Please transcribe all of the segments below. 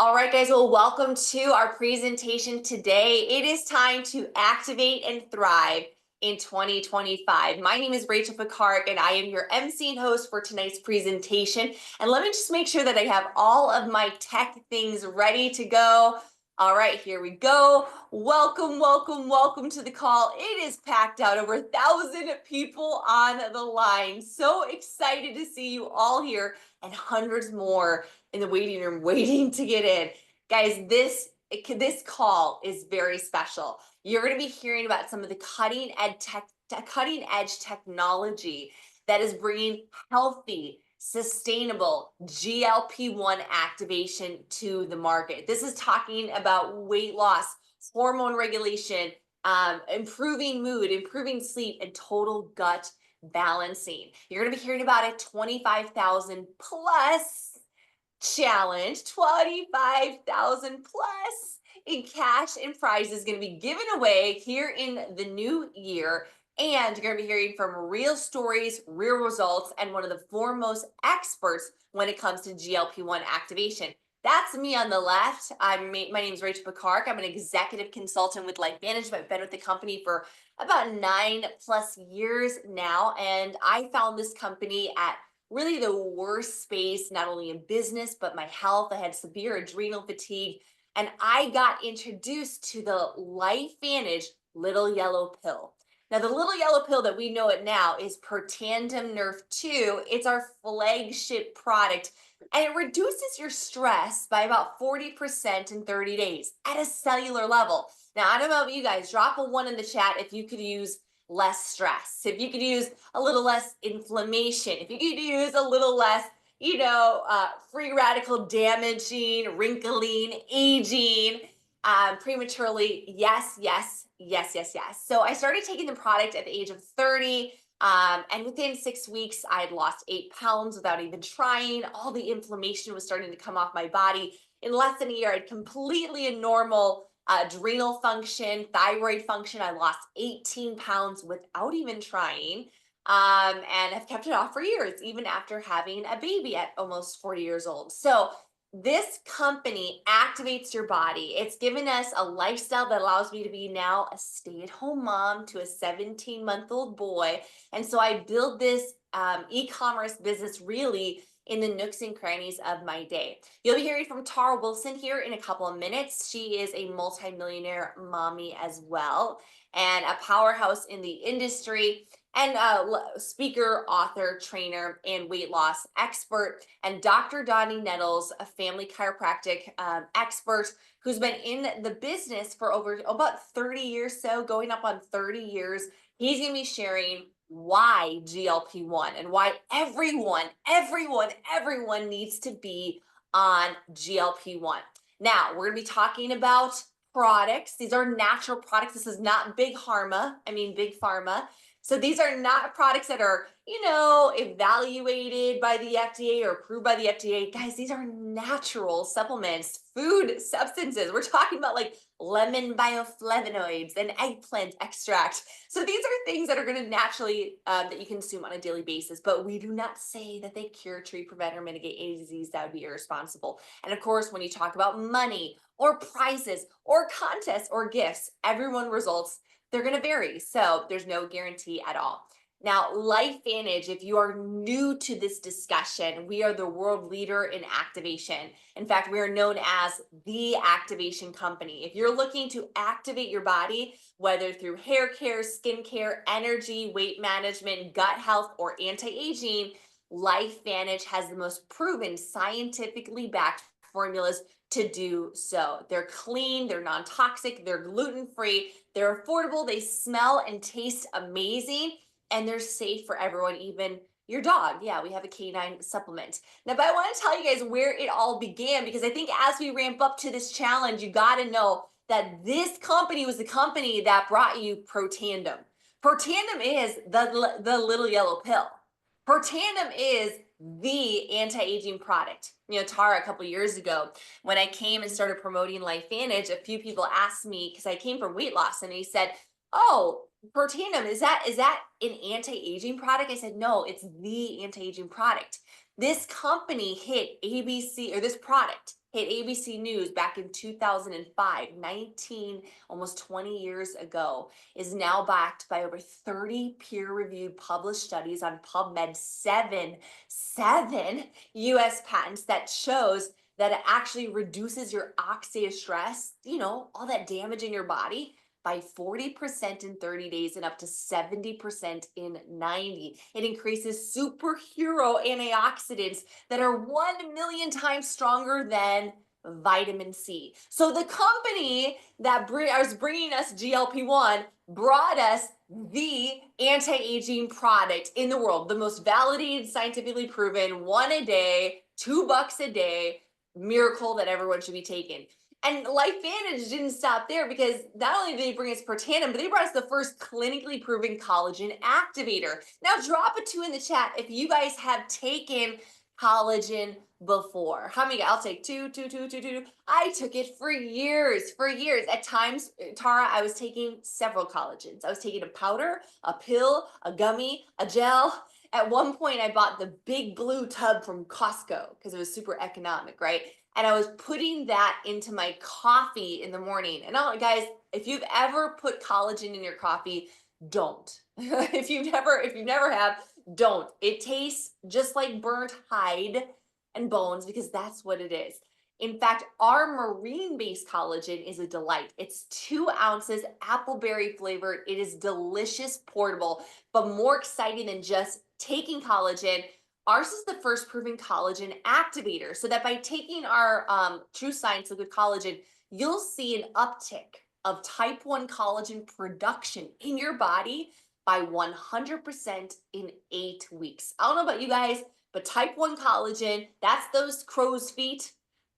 All right, guys. Well, welcome to our presentation today. It is time to activate and thrive in 2025. My name is Rachel Picard, and I am your MC and host for tonight's presentation. And let me just make sure that I have all of my tech things ready to go. All right, here we go. Welcome, welcome, welcome to the call. It is packed out, over 1,000 people on the line. So excited to see you all here and hundreds more in the waiting room waiting to get in. Guys, this call is very special. You're going to be hearing about some of the cutting edge technology that is bringing healthy, sustainable GLP-1 activation to the market. This is talking about weight loss, hormone regulation, improving mood, improving sleep, and total gut balancing. You're going to be hearing about a 25,000 plus challenge, 25,000 plus in cash and prizes going to be given away here in the new year. And you're going to be hearing from real stories, real results, and one of the foremost experts when it comes to GLP-1 activation. That's me on the left. My name is Rachel Picard. I'm an executive consultant with Life Management. I've been with the company for about 9+ years now. And I found this company at really the worst space, not only in business, but my health. I had severe adrenal fatigue. And I got introduced to the LifeVantage little yellow pill. Now, the little yellow pill that we know it now is Protandim Nerve 2. It's our flagship product, and it reduces your stress by about 40% in 30 days at a cellular level. Now, I don't know about you guys, drop a 1 in the chat if you could use less stress, if you could use a little less inflammation, if you could use a little less, free radical damaging, wrinkling, aging, prematurely. Yes, yes, yes, yes, yes. So I started taking the product at the age of 30. And within 6 weeks, I had lost 8 pounds without even trying. All the inflammation was starting to come off my body. In less than a year, I had completely a normal adrenal function, thyroid function. I lost 18 pounds without even trying. And I've kept it off for years, even after having a baby at almost 40 years old. So this company activates your body. It's given us a lifestyle that allows me to be now a stay-at-home mom to a 17-month-old boy. And so I build this e-commerce business really in the nooks and crannies of my day. You'll be hearing from Tara Wilson here in a couple of minutes. She is a multimillionaire mommy as well, and a powerhouse in the industry, and speaker, author, trainer, and weight loss expert. And Dr. Donnie Nettles, a family chiropractic expert who's been in the business for over about 30 years, so going up on 30 years. He's going to be sharing why GLP-1 and why everyone needs to be on GLP-1. Now, we're going to be talking about products. These are natural products. This is not big pharma. So these are not products that are, evaluated by the FDA or approved by the FDA. Guys, these are natural supplements, food substances. We're talking about like lemon bioflavonoids and eggplant extract. So these are things that are going to naturally, that you consume on a daily basis, but we do not say that they cure, treat, prevent, or mitigate any disease. That would be irresponsible. And of course, when you talk about money or prizes or contests or gifts, everyone results, they're going to vary. So there's no guarantee at all. Now, LifeVantage, if you are new to this discussion, we are the world leader in activation. In fact, we are known as the activation company. If you're looking to activate your body, whether through hair care, skin care, energy, weight management, gut health, or anti-aging, LifeVantage has the most proven, scientifically backed formulas to do so. They're clean, they're non-toxic, they're gluten-free, they're affordable, they smell and taste amazing, and they're safe for everyone, even your dog. Yeah, we have a canine supplement. Now, but I want to tell you guys where it all began, because I think as we ramp up to this challenge, you got to know that this company was the company that brought you Protandim. Protandim is the little yellow pill. Protandim is the anti-aging product. Tara, a couple years ago, when I came and started promoting LifeVantage, a few people asked me, because I came from weight loss, and he said, "Oh, Protandim, is that an anti-aging product?" I said, "No, it's the anti-aging product." This company hit ABC, or this product hit ABC News back in 2005, 19, almost 20 years ago, is now backed by over 30 peer-reviewed published studies on PubMed, seven US patents that shows that it actually reduces your oxidative stress, all that damage in your body by 40% in 30 days and up to 70% in 90. It increases superhero antioxidants that are 1 million times stronger than vitamin C. So the company that is bringing us GLP-1 brought us the anti-aging product in the world, the most validated, scientifically proven, one a day, $2 a day, miracle that everyone should be taking. And LifeVantage didn't stop there, because not only did they bring us Protandim, but they brought us the first clinically proven collagen activator. Now drop a 2 in the chat if you guys have taken collagen before. How many? I'll take two. I took it for years. At times, Tara, I was taking several collagens. I was taking a powder, a pill, a gummy, a gel. At one point, I bought the big blue tub from Costco because it was super economic, right? And I was putting that into my coffee in the morning. And guys, if you've ever put collagen in your coffee, don't. if you never have, don't. It tastes just like burnt hide and bones, because that's what it is. In fact, our marine-based collagen is a delight. It's 2 ounces, appleberry flavored. It is delicious, portable, but more exciting than just taking collagen. Ours is the first proven collagen activator, so that by taking our True Science Liquid Collagen, you'll see an uptick of type 1 collagen production in your body by 100% in 8 weeks. I don't know about you guys, but type 1 collagen, that's those crow's feet.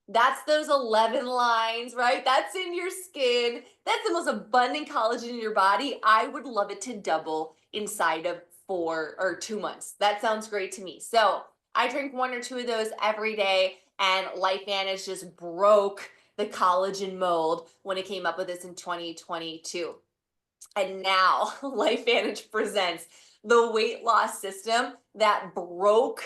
That's those 11 lines, right? That's in your skin. That's the most abundant collagen in your body. I would love it to double inside of 2 months. That sounds great to me. So I drink 1 or 2 of those every day, and LifeVantage just broke the collagen mold when it came up with this in 2022. And now LifeVantage presents the weight loss system that broke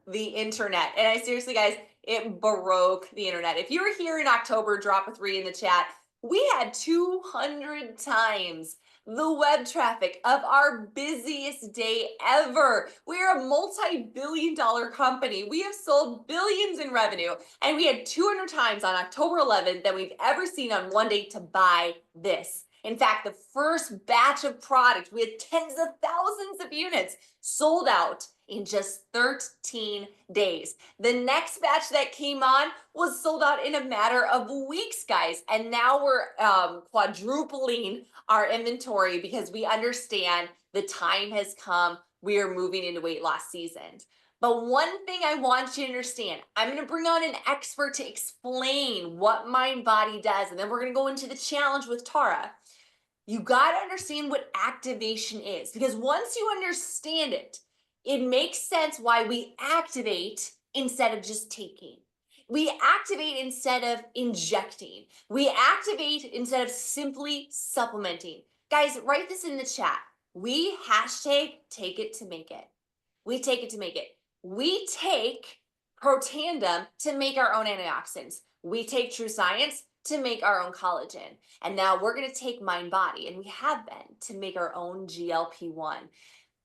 the internet. And I seriously, guys, it broke the internet. If you were here in October, drop a 3 in the chat. We had 200 times the web traffic of our busiest day ever. We're a multi-billion-dollar company. We have sold billions in revenue, and we had 200 times on October 11th than we've ever seen on one day to buy this. In fact, the first batch of product, we had tens of thousands of units sold out in just 13 days. The next batch that came on was sold out in a matter of weeks, guys. And now we're quadrupling our inventory because we understand the time has come. We are moving into weight loss season. But one thing I want you to understand, I'm going to bring on an expert to explain what mind body does. And then we're going to go into the challenge with Tara. You got to understand what activation is, because once you understand it, it makes sense why we activate instead of just taking. We activate instead of injecting. We activate instead of simply supplementing. Guys, write this in the chat. We hashtag take it to make it. We take it to make it. We take Protandim to make our own antioxidants. We take True Science to make our own collagen. And now we're going to take Mind Body, and we have been, to make our own GLP-1.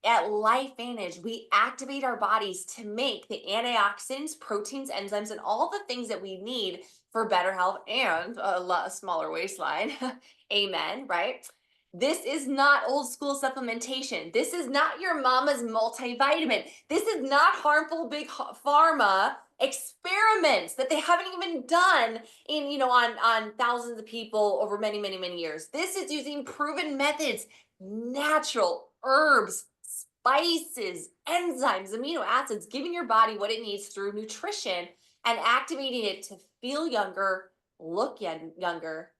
At LifeVantage, we activate our bodies to make the antioxidants, proteins, enzymes, and all the things that we need for better health and a smaller waistline. Amen, right? This is not old school supplementation. This is not your mama's multivitamin. This is not harmful big pharma experiments that they haven't even done on thousands of people over many, many, many years. This is using proven methods, natural herbs, spices, enzymes, amino acids, giving your body what it needs through nutrition and activating it to feel younger, look younger,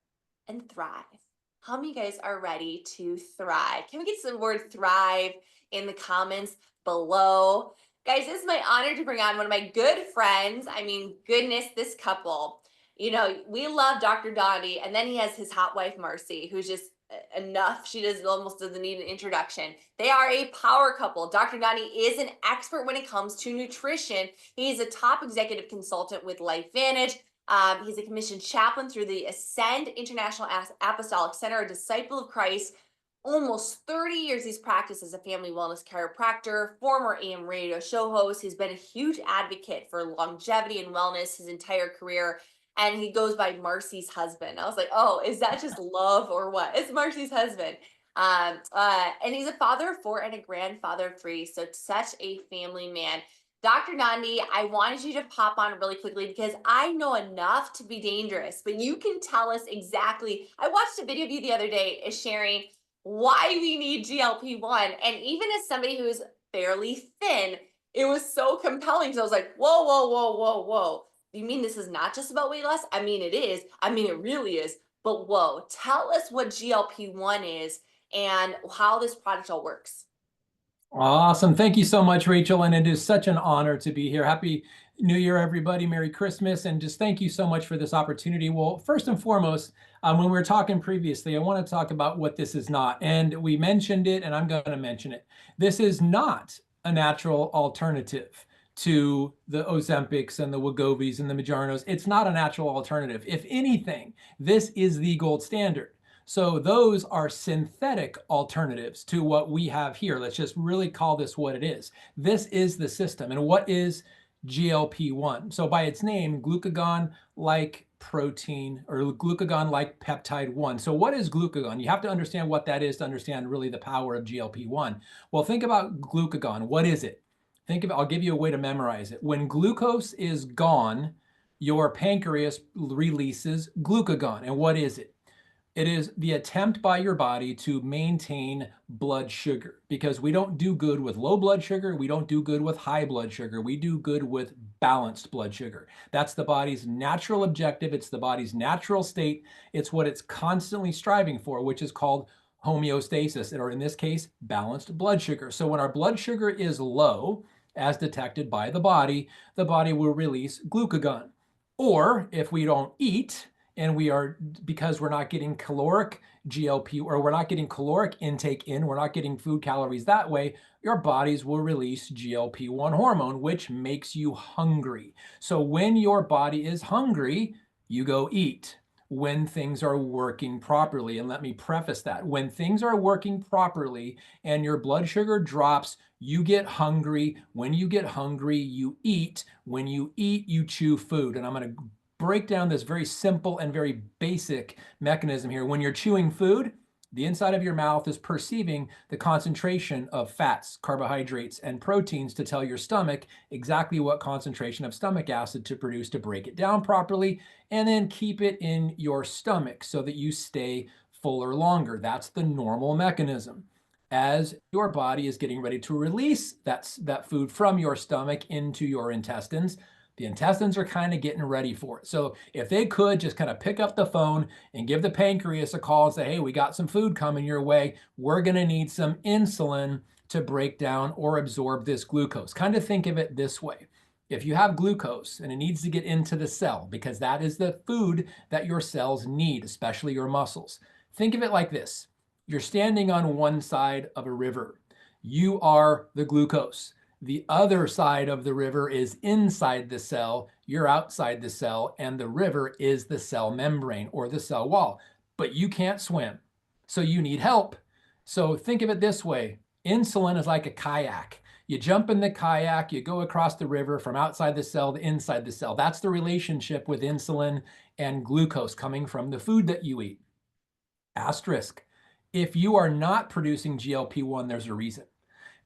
and thrive. How many of you guys are ready to thrive? Can we get some word thrive in the comments below? Guys, this is my honor to bring on one of my good friends. I mean, goodness, this couple. We love Dr. Donnie, and then he has his hot wife, Marcy, who's just enough. She almost doesn't need an introduction. They are a power couple. Dr. Donnie is an expert when it comes to nutrition. He's a top executive consultant with LifeVantage. He's a commissioned chaplain through the Ascend International Apostolic Center, a disciple of Christ. Almost 30 years he's practiced as a family wellness chiropractor, former AM radio show host. He's been a huge advocate for longevity and wellness his entire career. And he goes by Marcy's husband. I was like, oh, is that just love or what? It's Marcy's husband. And he's a father of 4 and a grandfather of 3. So such a family man. Dr. Nandi, I wanted you to pop on really quickly because I know enough to be dangerous, but you can tell us exactly. I watched a video of you the other day sharing why we need GLP-1. And even as somebody who is fairly thin, it was so compelling. So I was like, whoa, whoa, whoa, whoa, whoa. You mean this is not just about weight loss? I mean, it is. I mean, it really is. But whoa, tell us what GLP-1 is and how this product all works. Awesome. Thank you so much, Rachel. And it is such an honor to be here. Happy New Year, everybody. Merry Christmas. And just thank you so much for this opportunity. Well, first and foremost, when we were talking previously, I want to talk about what this is not. And we mentioned it, and I'm going to mention it. This is not a natural alternative to the Ozempics and the Wegovy's and the Mounjaros. It's not a natural alternative. If anything, this is the gold standard. So those are synthetic alternatives to what we have here. Let's just really call this what it is. This is the system. And what is GLP-1? So by its name, glucagon-like protein or glucagon-like peptide 1. So what is glucagon? You have to understand what that is to understand really the power of GLP-1. Well, think about glucagon. What is it? I'll give you a way to memorize it. When glucose is gone, your pancreas releases glucagon. And what is it? It is the attempt by your body to maintain blood sugar, because we don't do good with low blood sugar. We don't do good with high blood sugar. We do good with balanced blood sugar. That's the body's natural objective. It's the body's natural state. It's what it's constantly striving for, which is called homeostasis, or in this case, balanced blood sugar. So when our blood sugar is low, as detected by the body will release glucagon. Or if we don't eat, and because we're not getting caloric GLP, or we're not getting caloric intake in, we're not getting food calories that way, your bodies will release GLP-1 hormone, which makes you hungry. So when your body is hungry, you go eat. When things are working properly, and let me preface that, when things are working properly and your blood sugar drops, you get hungry. When you get hungry, you eat. When you eat, you chew food. And I'm going to break down this very simple and very basic mechanism here. When you're chewing food, the inside of your mouth is perceiving the concentration of fats, carbohydrates, and proteins to tell your stomach exactly what concentration of stomach acid to produce to break it down properly, and then keep it in your stomach so that you stay fuller longer. That's the normal mechanism. As your body is getting ready to release that food from your stomach into your intestines, the intestines are kind of getting ready for it. So if they could just kind of pick up the phone and give the pancreas a call and say, hey, we got some food coming your way. We're going to need some insulin to break down or absorb this glucose. Kind of think of it this way. If you have glucose and it needs to get into the cell, because that is the food that your cells need, especially your muscles. Think of it like this. You're standing on one side of a river. You are the glucose. The other side of the river is inside the cell. You're outside the cell, and the river is the cell membrane or the cell wall. But you can't swim, so you need help. So think of it this way. Insulin is like a kayak. You jump in the kayak, you go across the river from outside the cell to inside the cell. That's the relationship with insulin and glucose coming from the food that you eat. Asterisk. If you are not producing GLP-1, there's a reason.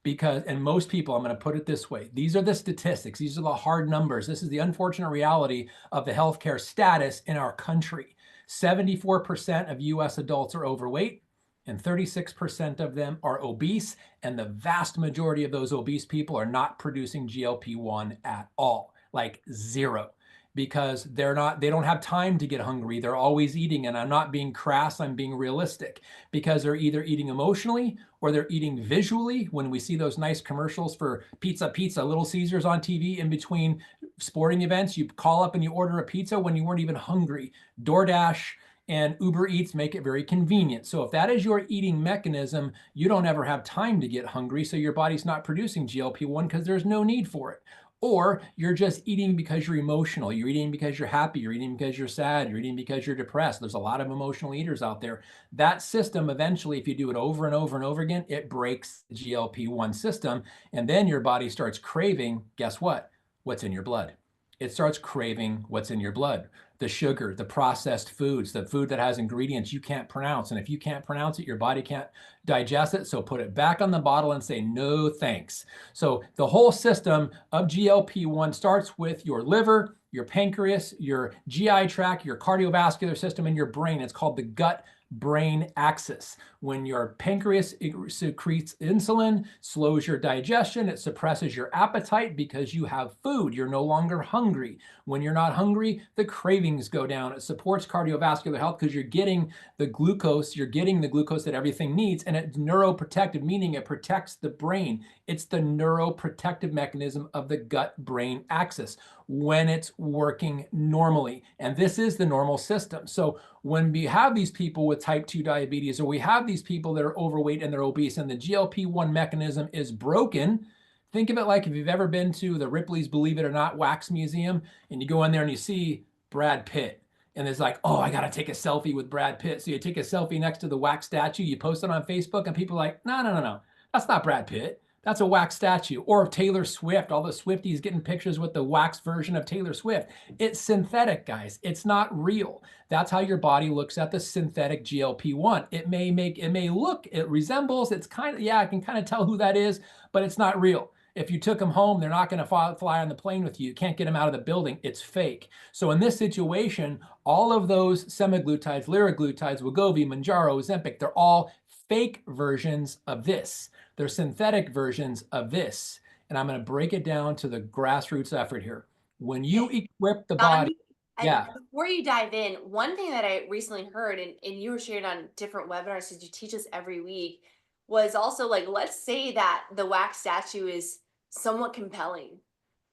Because, and most people, I'm going to put it this way, these are the statistics, these are the hard numbers. This is the unfortunate reality of the healthcare status in our country. 74% of US adults are overweight, and 36% of them are obese, and the vast majority of those obese people are not producing GLP-1 at all, like zero. Because they don't have time to get hungry. They're always eating, and I'm not being crass, I'm being realistic, because they're either eating emotionally or they're eating visually. When we see those nice commercials for pizza, Little Caesars on TV in between sporting events, you call up and you order a pizza when you weren't even hungry. DoorDash and Uber Eats make it very convenient. So if that is your eating mechanism, you don't ever have time to get hungry, so your body's not producing GLP-1 because there's no need for it. Or you're just eating because you're emotional. You're eating because you're happy. You're eating because you're sad. You're eating because you're depressed. There's a lot of emotional eaters out there. That system, eventually, if you do it over and over and over again, it breaks the GLP-1 system. And then your body starts craving, guess what? What's in your blood. It starts craving what's in your blood. The sugar, the processed foods, the food that has ingredients you can't pronounce. And if you can't pronounce it, your body can't digest it. So put it back on the bottle and say, no thanks. So the whole system of GLP-1 starts with your liver, your pancreas, your GI tract, your cardiovascular system, and your brain. It's called the gut-brain axis. When your pancreas secretes insulin, slows your digestion, it suppresses your appetite because you have food. You're no longer hungry. When you're not hungry, the cravings go down. It supports cardiovascular health because you're getting the glucose that everything needs, and it's neuroprotective, meaning it protects the brain. It's the neuroprotective mechanism of the gut-brain axis when it's working normally. And this is the normal system. So when we have these people with type 2 diabetes, or we have these people that are overweight and they're obese, and the GLP-1 mechanism is broken, think of it like if you've ever been to the Ripley's Believe It or Not Wax Museum, and you go in there and you see Brad Pitt. And it's like, oh, I got to take a selfie with Brad Pitt. So you take a selfie next to the wax statue, you post it on Facebook, and people are like, no, no, no, no. That's not Brad Pitt. That's a wax statue. Or Taylor Swift, all the Swifties getting pictures with the wax version of Taylor Swift. It's synthetic, guys. It's not real. That's how your body looks at the synthetic GLP-1. It may look, it resembles, it's kind of, yeah, I can kind of tell who that is, but it's not real. If you took them home, they're not going to fly on the plane with you. You can't get them out of the building. It's fake. So in this situation, all of those semaglutides, liraglutides, Wegovy, Mounjaro, Ozempic, they're all fake versions of this. They're synthetic versions of this. And I'm going to break it down to the grassroots effort here. When you equip the body, And yeah. before you dive in, one thing that I recently heard, and you were sharing on different webinars because you teach us every week, was also like, let's say that the wax statue is somewhat compelling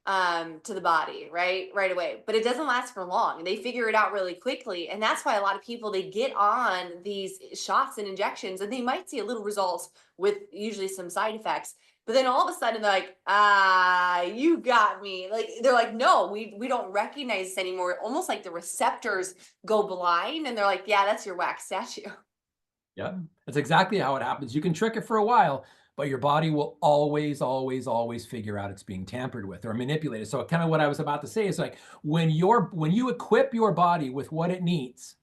to the body, right away, but it doesn't last for long. They figure it out really quickly, and that's why a lot of people, they get on these shots and injections, and they might see a little results with usually some side effects, but then all of a sudden they're like, you got me. Like, they're like, no, we don't recognize this anymore. Almost like the receptors go blind, and they're like, yeah, that's your wax statue. Yeah, that's exactly how it happens. You can trick it for a while, but your body will always, always, always figure out it's being tampered with or manipulated. So kind of what I was about to say is like when you equip your body with what it needs,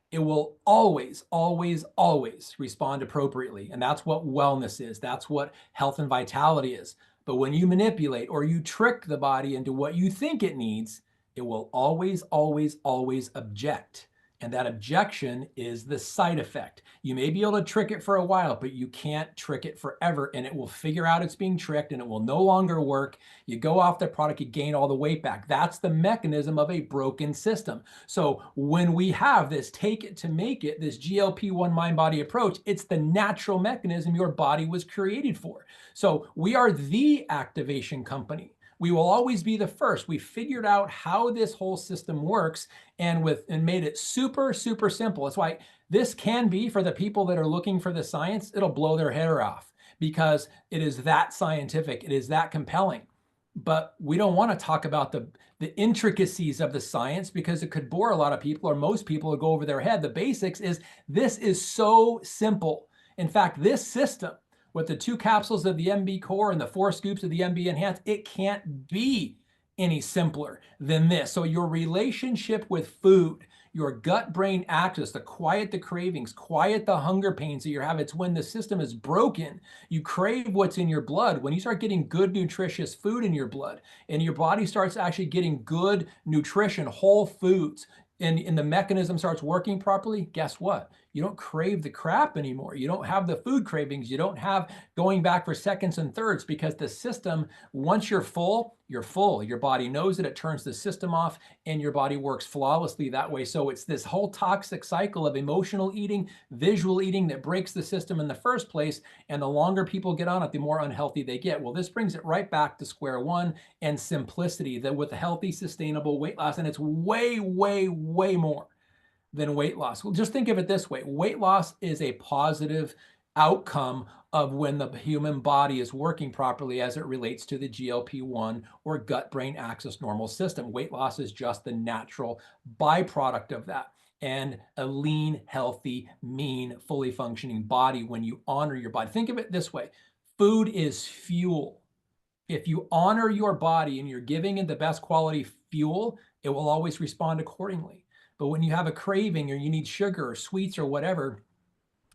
it will always, always, always respond appropriately. And that's what wellness is. That's what health and vitality is. But when you manipulate or you trick the body into what you think it needs, it will always, always, always object. And that objection is the side effect. You may be able to trick it for a while, but you can't trick it forever, and it will figure out it's being tricked and it will no longer work. You go off the product, you gain all the weight back. That's the mechanism of a broken system. So when we have this take it to make it, this GLP-1 mind-body approach, it's the natural mechanism your body was created for. So we are the activation company. We will always be the first. We figured out how this whole system works and made it super, super simple. That's why this can be, for the people that are looking for the science, it'll blow their hair off because it is that scientific. It is that compelling. But we don't want to talk about the intricacies of the science because it could bore a lot of people, or most people will go over their head. The basics is this is so simple. In fact, this system, with the 2 capsules of the MB Core and the 4 scoops of the MB Enhanced, it can't be any simpler than this. So your relationship with food, your gut-brain axis to quiet the cravings, quiet the hunger pains that you have, it's when the system is broken. You crave what's in your blood. When you start getting good, nutritious food in your blood, and your body starts actually getting good nutrition, whole foods, and the mechanism starts working properly, guess what? You don't crave the crap anymore. You don't have the food cravings. You don't have going back for seconds and thirds because the system, once you're full, you're full. Your body knows it. It turns the system off and your body works flawlessly that way. So it's this whole toxic cycle of emotional eating, visual eating that breaks the system in the first place. And the longer people get on it, the more unhealthy they get. Well, this brings it right back to square one and simplicity, that with a healthy, sustainable weight loss, and it's way, way, way more than weight loss. Well, just think of it this way. Weight loss is a positive outcome of when the human body is working properly as it relates to the GLP-1 or gut-brain axis normal system. Weight loss is just the natural byproduct of that. And a lean, healthy, mean, fully functioning body when you honor your body. Think of it this way. Food is fuel. If you honor your body and you're giving it the best quality fuel, it will always respond accordingly. But when you have a craving or you need sugar or sweets or whatever,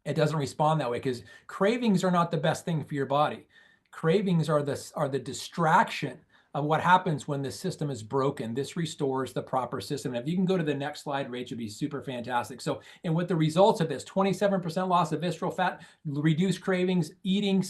it doesn't respond that way because cravings are not the best thing for your body. Cravings are the distraction of what happens when the system is broken. This restores the proper system. And if you can go to the next slide, Rach, would be super fantastic. So, and with the results of this, 27% loss of visceral fat, reduced cravings, eating,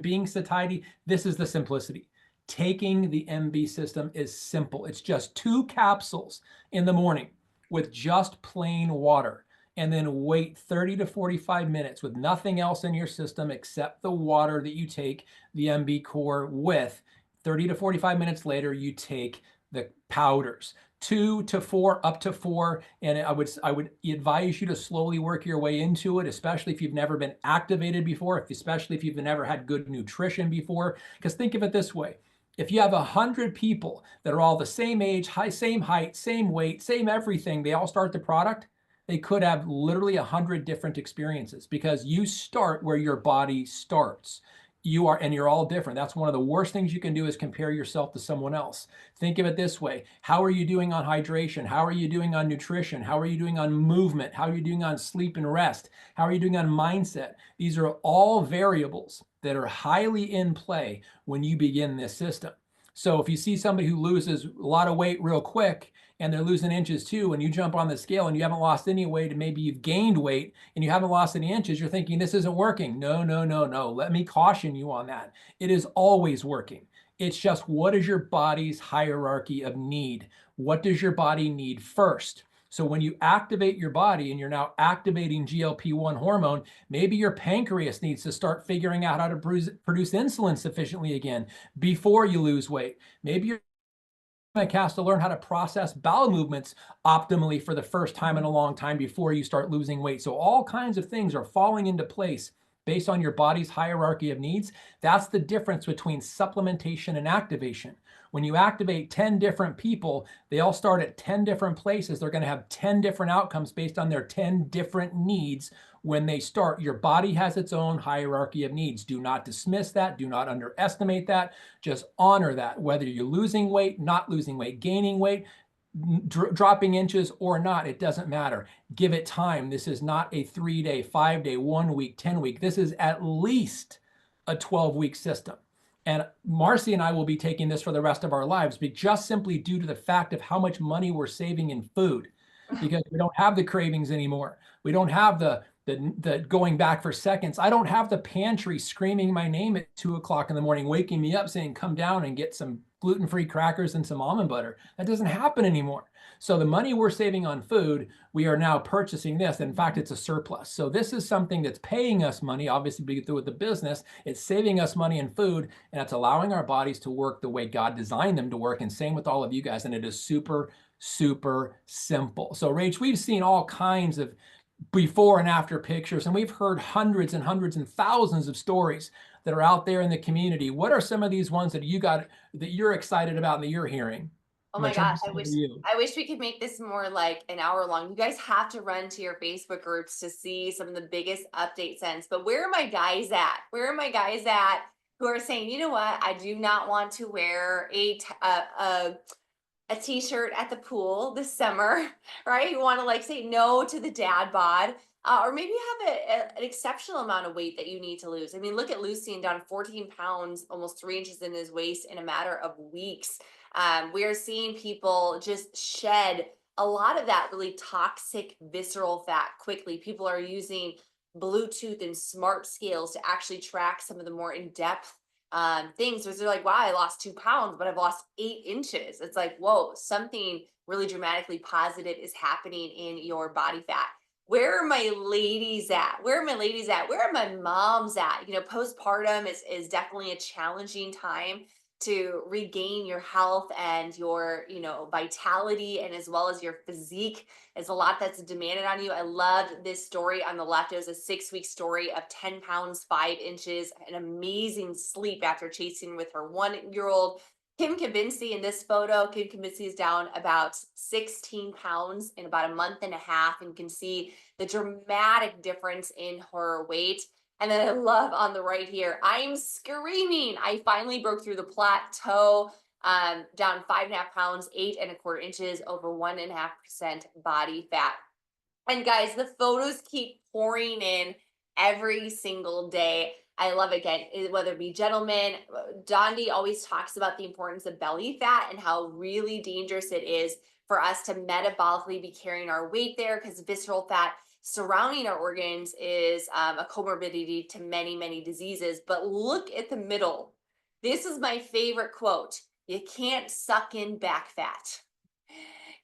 being satiety, this is the simplicity. Taking the MB system is simple. It's just 2 capsules in the morning with just plain water, and then wait 30 to 45 minutes with nothing else in your system except the water that you take the MB core with. 30 to 45 minutes later, you take the powders. 2 to 4, up to 4. And I would advise you to slowly work your way into it, especially if you've never been activated before, especially if you've never had good nutrition before. Because think of it this way. If you have 100 people that are all the same age, same height, same weight, same everything, they all start the product, they could have literally 100 different experiences because you start where your body starts. And you're all different. That's one of the worst things you can do is compare yourself to someone else. Think of it this way. How are you doing on hydration? How are you doing on nutrition? How are you doing on movement? How are you doing on sleep and rest? How are you doing on mindset? These are all variables that are highly in play when you begin this system. So if you see somebody who loses a lot of weight real quick and they're losing inches too, and you jump on the scale and you haven't lost any weight, and maybe you've gained weight and you haven't lost any inches, you're thinking this isn't working. No, no, no, no. Let me caution you on that. It is always working. It's just, what is your body's hierarchy of need? What does your body need first? So when you activate your body and you're now activating GLP-1 hormone, maybe your pancreas needs to start figuring out how to produce insulin sufficiently again before you lose weight. Maybe your stomach has to learn how to process bowel movements optimally for the first time in a long time before you start losing weight. So all kinds of things are falling into place based on your body's hierarchy of needs. That's the difference between supplementation and activation. When you activate 10 different people, they all start at 10 different places. They're going to have 10 different outcomes based on their 10 different needs when they start. Your body has its own hierarchy of needs. Do not dismiss that. Do not underestimate that. Just honor that. Whether you're losing weight, not losing weight, gaining weight, dropping inches or not, it doesn't matter. Give it time. This is not a 3-day, 5-day, 1 week, 10-week. This is at least a 12-week system. And Marcy and I will be taking this for the rest of our lives, but just simply due to the fact of how much money we're saving in food, because we don't have the cravings anymore. We don't have the going back for seconds. I don't have the pantry screaming my name at 2 o'clock in the morning, waking me up saying, come down and get some gluten-free crackers and some almond butter. That doesn't happen anymore. So the money we're saving on food, we are now purchasing this. In fact, it's a surplus. So this is something that's paying us money, obviously we get through with the business. It's saving us money in food, and it's allowing our bodies to work the way God designed them to work. And same with all of you guys. And it is super, super simple. So Rach, we've seen all kinds of before and after pictures, and we've heard hundreds and hundreds and thousands of stories that are out there in the community. What are some of these ones that you're excited about and that you're hearing? Oh I'm gonna my turn gosh, this over to you. I wish we could make this more like an hour long. You guys have to run to your Facebook groups to see some of the biggest update sends. But where are my guys at? Where are my guys at who are saying, you know what, I do not want to wear a t-shirt at the pool this summer, right? You want to like say no to the dad bod, or maybe you have an exceptional amount of weight that you need to lose. I mean, look at Lucien down 14 pounds, almost 3 inches in his waist in a matter of weeks. We are seeing people just shed a lot of that really toxic visceral fat quickly. People are using Bluetooth and smart scales to actually track some of the more in-depth things. So they're like, wow, I lost 2 pounds, but I've lost 8 inches. It's like, whoa, something really dramatically positive is happening in your body fat. Where are my ladies at? Where are my ladies at? Where are my moms at? You know, postpartum is definitely a challenging time to regain your health and your, vitality, and as well as your physique. Is a lot that's demanded on you. I loved this story on the left. It was a 6-week story of 10 pounds, 5 inches, an amazing sleep after chasing with her 1 year old. Kim Kibinski in this photo, Kim Kibinski is down about 16 pounds in about a month and a half, and you can see the dramatic difference in her weight. And then I love on the right here, I'm screaming. I finally broke through the plateau, down 5.5 pounds, 8.25 inches, over 1.5% body fat. And guys, the photos keep pouring in every single day. I love it. Again, whether it be gentlemen, Dondi always talks about the importance of belly fat and how really dangerous it is for us to metabolically be carrying our weight there, because visceral fat surrounding our organs is a comorbidity to many, many diseases. But look at the middle. This is my favorite quote. You can't suck in back fat.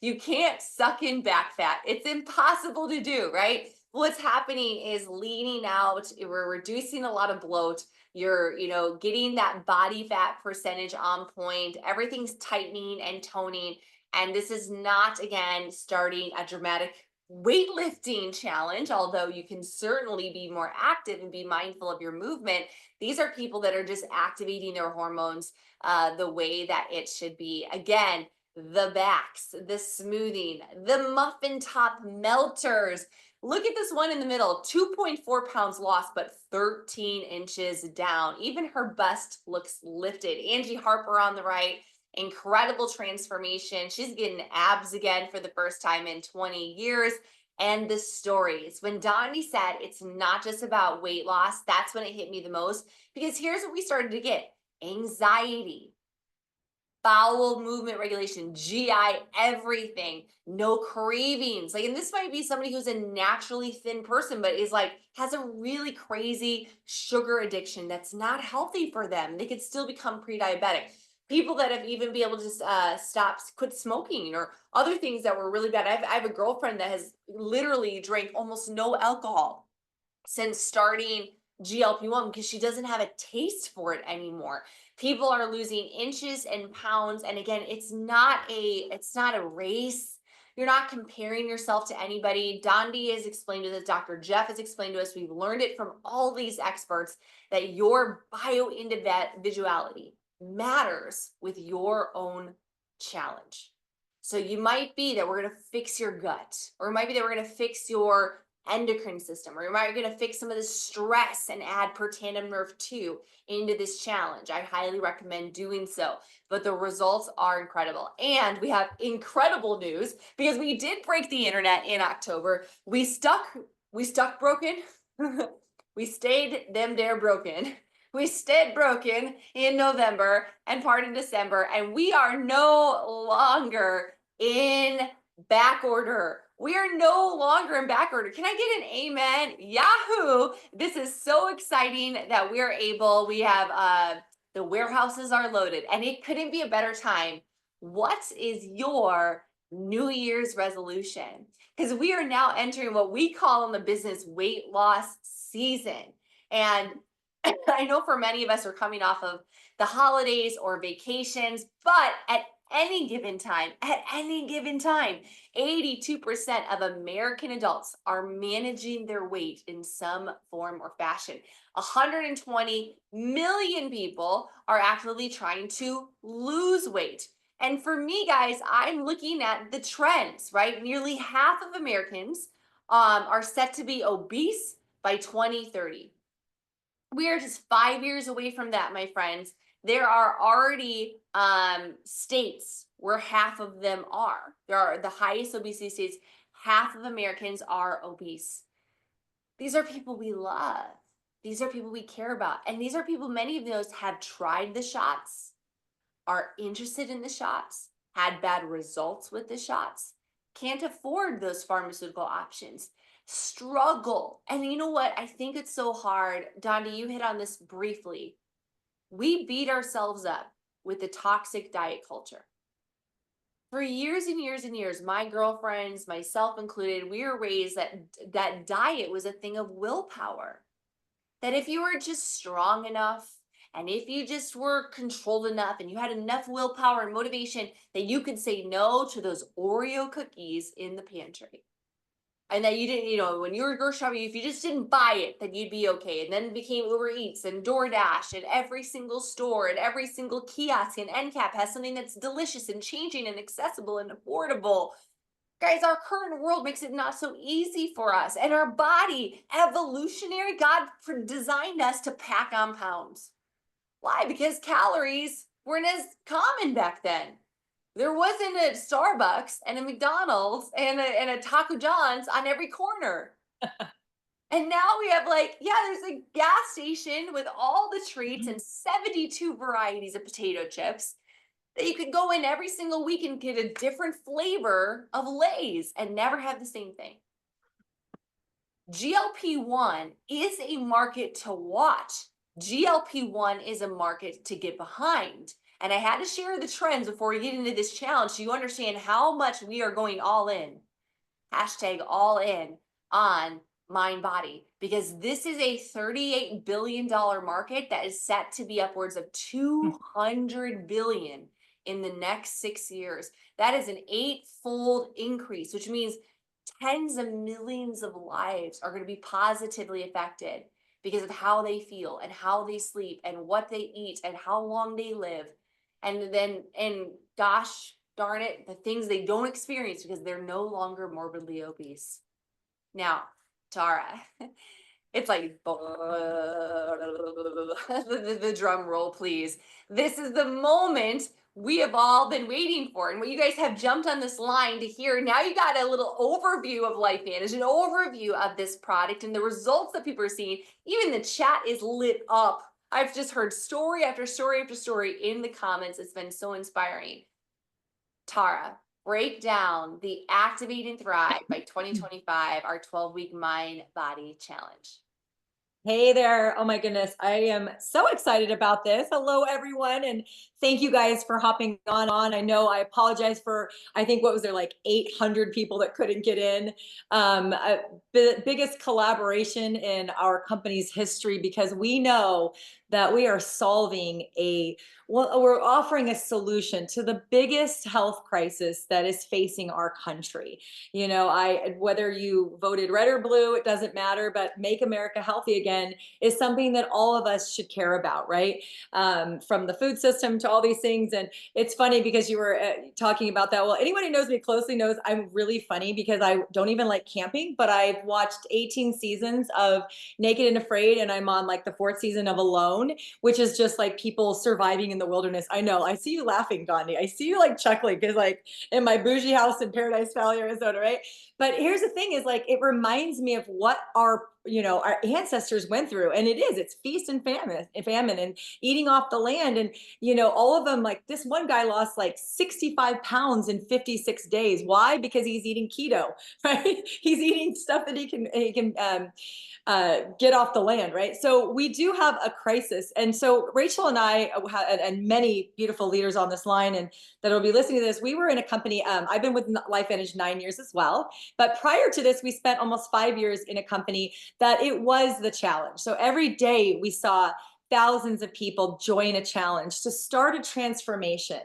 You can't suck in back fat. It's impossible to do, right? What's happening is leaning out, we're reducing a lot of bloat. You're, getting that body fat percentage on point. Everything's tightening and toning. And this is not, again, starting a dramatic weightlifting challenge, although you can certainly be more active and be mindful of your movement. These are people that are just activating their hormones the way that it should be. Again, the backs, the smoothing, the muffin top melters. Look at this one in the middle, 2.4 pounds lost, but 13 inches down. Even her bust looks lifted. Angie Harper on the right, incredible transformation. She's getting abs again for the first time in 20 years. And the stories, when Dondi said it's not just about weight loss, that's when it hit me the most, because here's what we started to get: anxiety, bowel movement regulation, GI, everything, no cravings. Like, and this might be somebody who's a naturally thin person, but is like, has a really crazy sugar addiction that's not healthy for them. They could still become pre-diabetic. People that have even been able to quit smoking, or other things that were really bad. I have a girlfriend that has literally drank almost no alcohol since starting GLP-1 because she doesn't have a taste for it anymore. People are losing inches and pounds. And again, it's not a race. You're not comparing yourself to anybody. Dondi has explained to us, Dr. Jeff has explained to us, we've learned it from all these experts, that your bio individuality matters with your own challenge. So you might be that we're going to fix your gut, or it might be that we're going to fix your endocrine system, or you might going to fix some of the stress and add per tandem nerve 2 into this challenge. I highly recommend doing so, but the results are incredible. And we have incredible news, because we did break the internet in October. We stuck broken. We stayed them there broken. We stayed broken in November and part in December, and we are no longer in back order. We are no longer in back order. Can I get an amen? Yahoo! This is so exciting that we have the warehouses are loaded, and it couldn't be a better time. What is your New Year's resolution? Because we are now entering what we call in the business weight loss season. And I know for many of us are coming off of the holidays or vacations, but at any given time, 82% of American adults are managing their weight in some form or fashion. 120 million people are actively trying to lose weight. And for me, guys, I'm looking at the trends, right? Nearly half of Americans are set to be obese by 2030. We are just 5 years away from that, my friends. There are already states where half of them are. There are the highest obesity states. Half of Americans are obese. These are people we love. These are people we care about. And these are people, many of those have tried the shots, are interested in the shots, had bad results with the shots, can't afford those pharmaceutical options, struggle. And you know what? I think it's so hard. Dondi, you hit on this briefly. We beat ourselves up with the toxic diet culture. For years and years and years, my girlfriends, myself included, we were raised that diet was a thing of willpower. That if you were just strong enough And if you just were controlled enough and you had enough willpower and motivation that you could say no to those Oreo cookies in the pantry. And that you didn't, when you were grocery shopping, if you just didn't buy it, then you'd be okay. And then it became Uber Eats and DoorDash, and every single store and every single kiosk and end cap has something that's delicious and changing and accessible and affordable. Guys, our current world makes it not so easy for us. And our body, evolutionary, God designed us to pack on pounds. Why? Because calories weren't as common back then. There wasn't a Starbucks and a McDonald's and a Taco John's on every corner. And now we have there's a gas station with all the treats and 72 varieties of potato chips that you could go in every single week and get a different flavor of Lay's and never have the same thing. GLP-1 is a market to watch. GLP-1 is a market to get behind. And I had to share the trends before we get into this challenge so you understand how much we are going all in. Hashtag all in on mind body, because this is a $38 billion market that is set to be upwards of 200 billion in the next 6 years. That is an 8-fold increase, which means tens of millions of lives are going to be positively affected because of how they feel and how they sleep and what they eat and how long they live. And gosh darn it, the things they don't experience because they're no longer morbidly obese. Now, Tara, it's like the drum roll, please. This is the moment we have all been waiting for, and what you guys have jumped on this line to hear. Now you got a little overview of LifeVantage, an overview of this product and the results that people are seeing. Even the chat is lit up. I've just heard story after story after story in the comments. It's been so inspiring. Tara, break down the Activate and Thrive by 2025, our 12-week Mind Body Challenge. Hey there. Oh my goodness. I am so excited about this. Hello, everyone. And thank you guys for hopping on. I know I apologize for, I think, what was there, like 800 people that couldn't get in. Biggest collaboration in our company's history, because we know that we are solving we're offering a solution to the biggest health crisis that is facing our country. Whether you voted red or blue, it doesn't matter, but Make America Healthy Again is something that all of us should care about, right? From the food system to all these things. And it's funny because you were talking about that. Well, anyone who knows me closely knows I'm really funny because I don't even like camping, but I've watched 18 seasons of Naked and Afraid, and I'm on like the 4th season of Alone, which is just like people surviving in the wilderness. I know. I see you laughing, Gandhi. I see you like chuckling because like in my bougie house in Paradise Valley, Arizona, right? But here's the thing is like, it reminds me of what our ancestors went through. And it's feast and famine and eating off the land. And, all of them, like this one guy lost like 65 pounds in 56 days. Why? Because he's eating keto, right? He's eating stuff that he can get off the land, right? So we do have a crisis. And so Rachel and I, and many beautiful leaders on this line and that will be listening to this, we were in a company, I've been with LifeVantage 9 years as well. But prior to this, we spent almost 5 years in a company that it was the challenge. So every day we saw thousands of people join a challenge to start a transformation.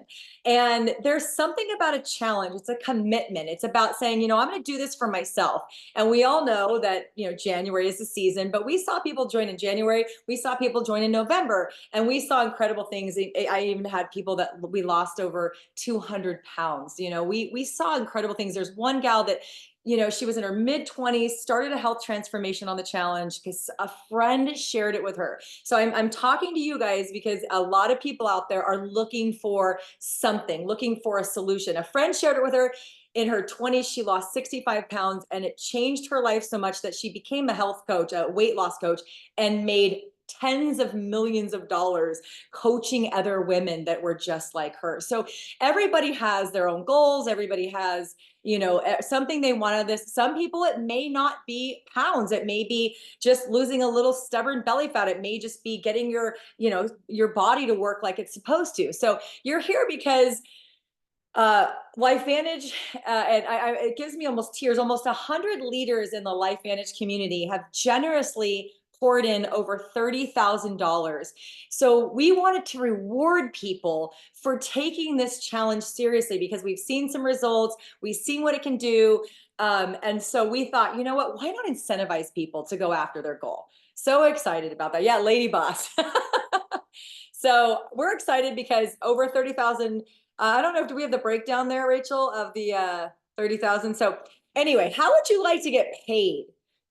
And there's something about a challenge. It's a commitment. It's about saying, I'm going to do this for myself. And we all know that, January is the season, but we saw people join in January. We saw people join in November, and we saw incredible things. I even had people that we lost over 200 pounds. We saw incredible things. There's one gal that, she was in her mid-20s, started a health transformation on the challenge because a friend shared it with her. So I'm talking to you guys because a lot of people out there are looking for something, looking for a solution. A friend shared it with her. In her 20s, she lost 65 pounds, and it changed her life so much that she became a health coach, a weight loss coach, and made tens of millions of dollars coaching other women that were just like her. So everybody has their own goals. Everybody has, something they want out of this. Some people, it may not be pounds. It may be just losing a little stubborn belly fat. It may just be getting your body to work like it's supposed to. So you're here because LifeVantage, and it gives me almost tears. Almost 100 leaders in the LifeVantage community have generously poured in over $30,000. So we wanted to reward people for taking this challenge seriously because we've seen some results, we've seen what it can do. And so we thought, you know what, why not incentivize people to go after their goal? So excited about that. Yeah, lady boss. So we're excited because over 30,000, I don't know if do we have the breakdown there, Rachel, of the 30,000. So anyway, how would you like to get paid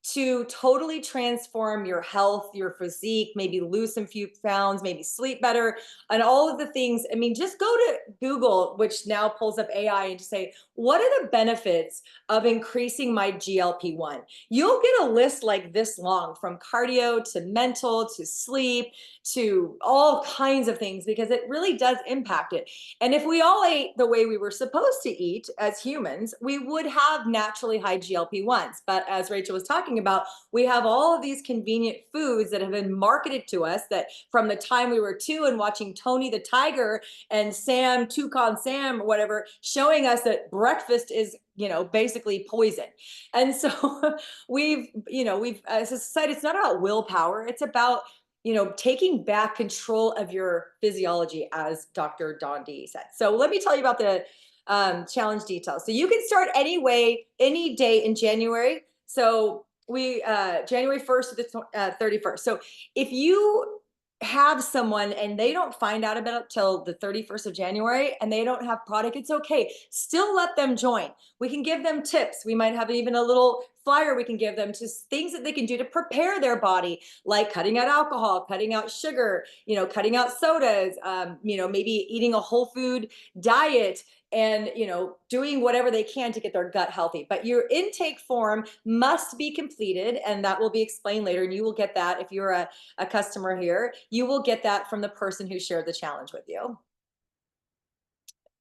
to totally transform your health, your physique, maybe lose some few pounds, maybe sleep better, and all of the things? I mean, just go to Google, which now pulls up AI, and just say, what are the benefits of increasing my GLP-1? You'll get a list like this long, from cardio to mental to sleep to all kinds of things, because it really does impact it. And if we all ate the way we were supposed to eat as humans, we would have naturally high GLP-1s. But as Rachel was talking about, we have all of these convenient foods that have been marketed to us that from the time we were 2 and watching Tony the Tiger and Sam, Toucan Sam or whatever, showing us that breakfast is, you know, basically poison. And so we've as a society, it's not about willpower. It's about, you know, taking back control of your physiology, as Dr. Don D said. So let me tell you about the challenge details. So you can start anyway, any day in January. So we January 1st to the 31st. So if you have someone and they don't find out about it till the 31st of January and they don't have product, it's okay. Still let them join. We can give them tips. We might have even a little flyer we can give them to things that they can do to prepare their body, like cutting out alcohol, cutting out sugar, you know, cutting out sodas, you know, maybe eating a whole food diet, and, you know, doing whatever they can to get their gut healthy. But your intake form must be completed, and that will be explained later. And you will get that if you're a customer here. You will get that from the person who shared the challenge with you.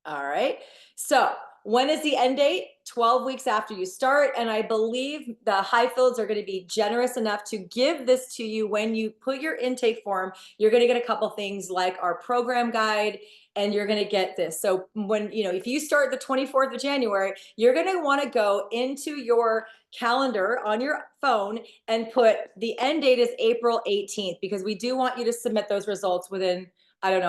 All right. So when is the end date? 12 weeks after you start. And I believe the Highfields are going to be generous enough to give this to you when you put your intake form. You're going to get a couple things like our program guide, and you're going to get this. So when, you know, if you start the 24th of January, you're going to want to go into your calendar on your phone and put the end date is April 18th, because we do want you to submit those results within, I don't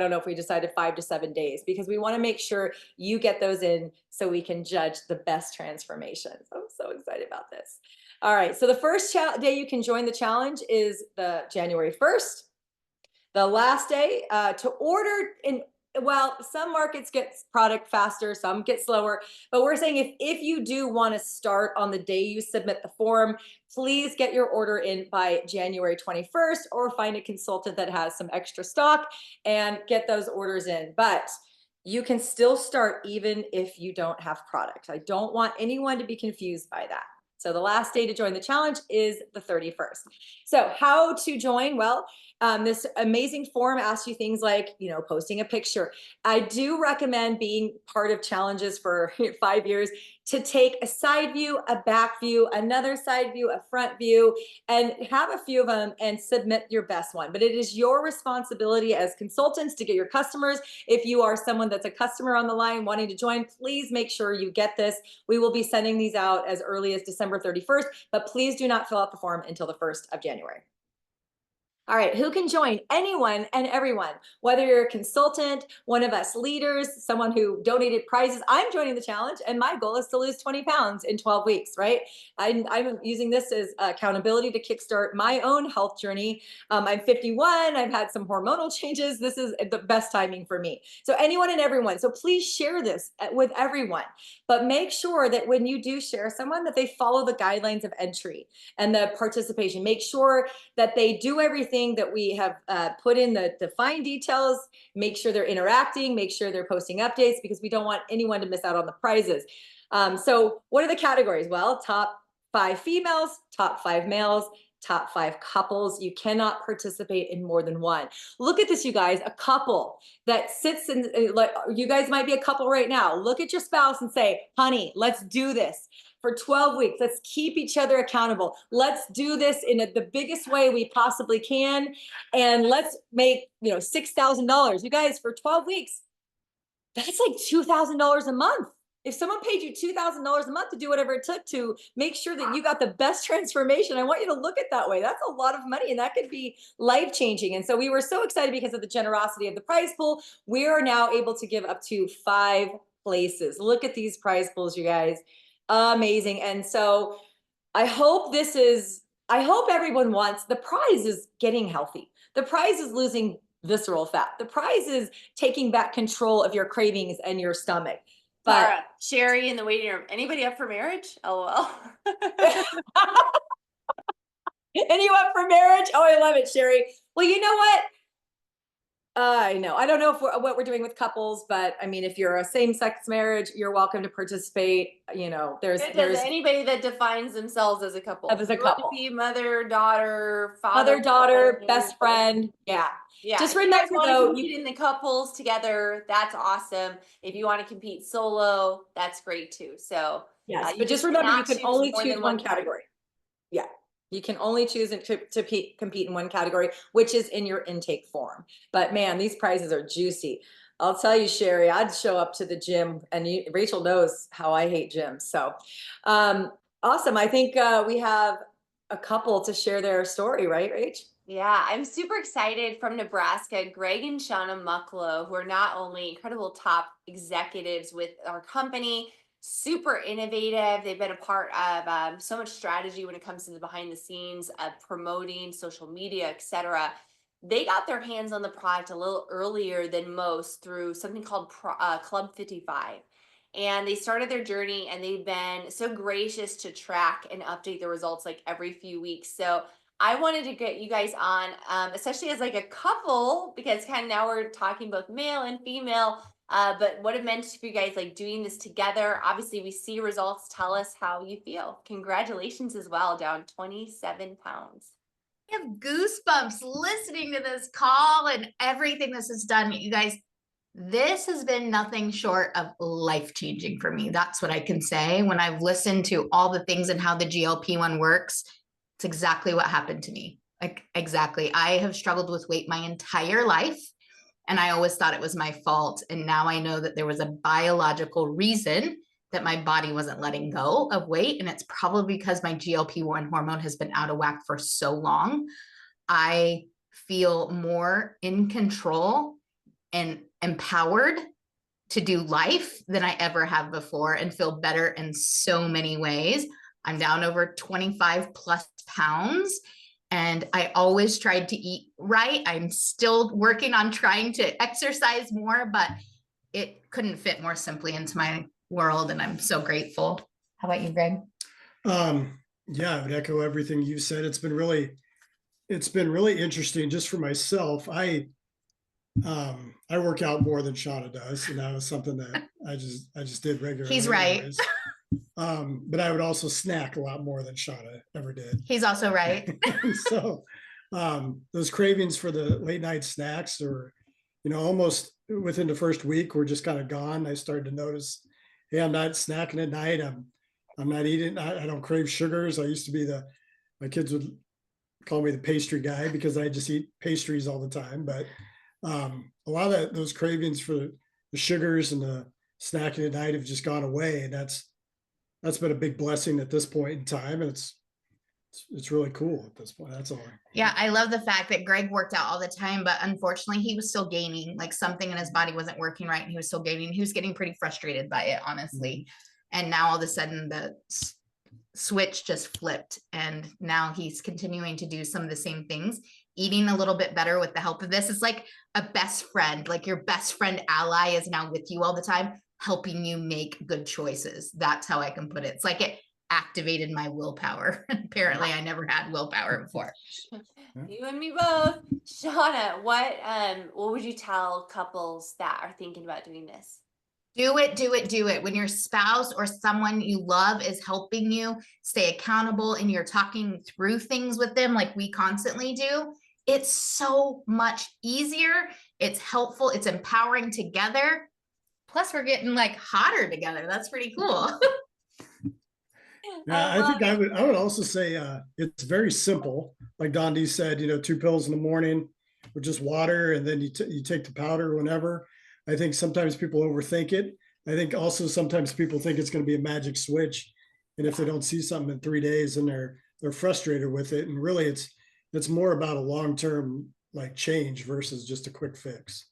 know if we decided 5 to 7 days, because we want to make sure you get those in so we can judge the best transformation. I'm so excited about this. All right. So the first day you can join the challenge is the January 1st. The last day to order in, well, some markets get product faster, some get slower, but we're saying if you do want to start on the day you submit the form, please get your order in by January 21st, or find a consultant that has some extra stock and get those orders in. But you can still start even if you don't have product. I don't want anyone to be confused by that. So the last day to join the challenge is the 31st. So how to join? Well, this amazing form asks you things like, you know, posting a picture. I do recommend being part of challenges for 5 years to take a side view, a back view, another side view, a front view, and have a few of them and submit your best one. But it is your responsibility as consultants to get your customers. If you are someone that's a customer on the line wanting to join, please make sure you get this. We will be sending these out as early as December 31st, but please do not fill out the form until the 1st of January. All right, who can join? Anyone and everyone, whether you're a consultant, one of us leaders, someone who donated prizes. I'm joining the challenge, and my goal is to lose 20 pounds in 12 weeks, right? I'm using this as accountability to kickstart my own health journey. I'm 51, I've had some hormonal changes. This is the best timing for me. So anyone and everyone, so please share this with everyone, but make sure that when you do share someone, that they follow the guidelines of entry and the participation. Make sure that they do everything that we have put in the fine details, make sure they're interacting, make sure they're posting updates, because we don't want anyone to miss out on the prizes. So what are the categories? Well, top 5 females, top 5 males, top 5 couples. You cannot participate in more than one. Look at this, you guys, a couple that sits in, like, you guys might be a couple right now. Look at your spouse and say, honey, let's do this. For 12 weeks, let's keep each other accountable. Let's do this in the biggest way we possibly can. And let's make, you know, $6,000. You guys, for 12 weeks, that's like $2,000 a month if someone paid you $2,000 a month to do whatever it took to make sure that you got the best transformation, I want you to look at that way. That's a lot of money, and that could be life changing. And so we were so excited because of the generosity of the prize pool. We are now able to give up to 5 places. Look at these prize pools, you guys. Amazing. And so I hope everyone wants, the prize is getting healthy. The prize is losing visceral fat. The prize is taking back control of your cravings and your stomach. But Tara, Sherry in the waiting room. Anybody up for marriage? LOL. and you up for marriage? Oh, I love it, Sherry. Well, you know what? I know. I don't know what we're doing with couples, but I mean, if you're a same-sex marriage, you're welcome to participate. You know, there's anybody that defines themselves as a couple. As a couple. Be mother, daughter, father, mother, daughter, best friend. Yeah. Yeah. Just if you guys remember want though, to compete in the couples together, that's awesome. If you want to compete solo, that's great too. So yes, you but just remember you cannot can only more choose than one category. Yeah. You can only choose to compete in one category, which is in your intake form. But man, these prizes are juicy. I'll tell you, Sherry, I'd show up to the gym, and Rachel knows how I hate gyms. So awesome. I think we have a couple to share their story, right, Rach? Yeah, I'm super excited from Nebraska. Greg and Shauna Mucklow, who are not only incredible top executives with our company, super innovative. They've been a part of so much strategy when it comes to the behind the scenes of promoting social media, etc. They got their hands on the product a little earlier than most through something called Club 55. And they started their journey, and they've been so gracious to track and update the results like every few weeks. So I wanted to get you guys on, especially as like a couple, because kind of now we're talking both male and female, but what it meant for you guys, like doing this together. Obviously we see results. Tell us how you feel. Congratulations as well, down 27 pounds. I have goosebumps listening to this call and everything this has done. You guys, this has been nothing short of life-changing for me. That's what I can say. When I've listened to all the things and how the GLP-1 works, it's exactly what happened to me. Like, exactly. I have struggled with weight my entire life, and I always thought it was my fault. And now I know that there was a biological reason that my body wasn't letting go of weight. And it's probably because my GLP-1 hormone has been out of whack for so long. I feel more in control and empowered to do life than I ever have before, and feel better in so many ways. I'm down over 25 plus pounds, and I always tried to eat right. I'm still working on trying to exercise more, but it couldn't fit more simply into my world, and I'm so grateful. How about you, Greg? Yeah, I would echo everything you said. It's been really interesting just for myself. I work out more than Shauna does, and that was something that I just did regularly. He's right. Anyways. But I would also snack a lot more than Shauna ever did. He's also right. So those cravings for the late night snacks, or almost within the first week, were just kind of gone. I started to notice, hey, I'm not snacking at night. I'm not eating. I don't crave sugars. I used to be my kids would call me the pastry guy because I just eat pastries all the time. But a lot of those cravings for the sugars and the snacking at night have just gone away, and that's been a big blessing at this point in time. And it's really cool at this point. That's all. Yeah, I love the fact that Greg worked out all the time, but unfortunately he was still gaining, like something in his body wasn't working right, and he was still gaining. He was getting pretty frustrated by it, honestly. And now all of a sudden the switch just flipped, and now he's continuing to do some of the same things, eating a little bit better with the help of this. It's like a best friend, like your best friend ally is now with you all the time, helping you make good choices. That's how I can put it. It's like it activated my willpower. Apparently I never had willpower before. You and me both. Shauna, what would you tell couples that are thinking about doing this? Do it, do it, do it. When your spouse or someone you love is helping you stay accountable and you're talking through things with them like we constantly do, it's so much easier. It's helpful. It's empowering together. Plus we're getting like hotter together. That's pretty cool. Yeah, I think I would also say it's very simple. Like Dondi said, 2 pills in the morning with just water, and then you take the powder whenever. I think sometimes people overthink it. I think also sometimes people think it's going to be a magic switch. And if they don't see something in 3 days, and they're frustrated with it. And really it's more about a long-term like change versus just a quick fix.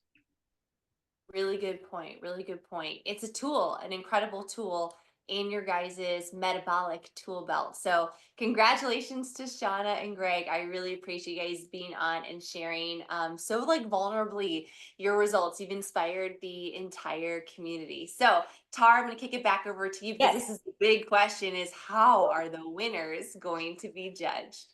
Really good point. Really good point. It's a tool, an incredible tool in your guys' metabolic tool belt. So congratulations to Shauna and Greg. I really appreciate you guys being on and sharing so like vulnerably your results. You've inspired the entire community. So Tara, I'm going to kick it back over to you because Yes. this is the big question: is how are the winners going to be judged?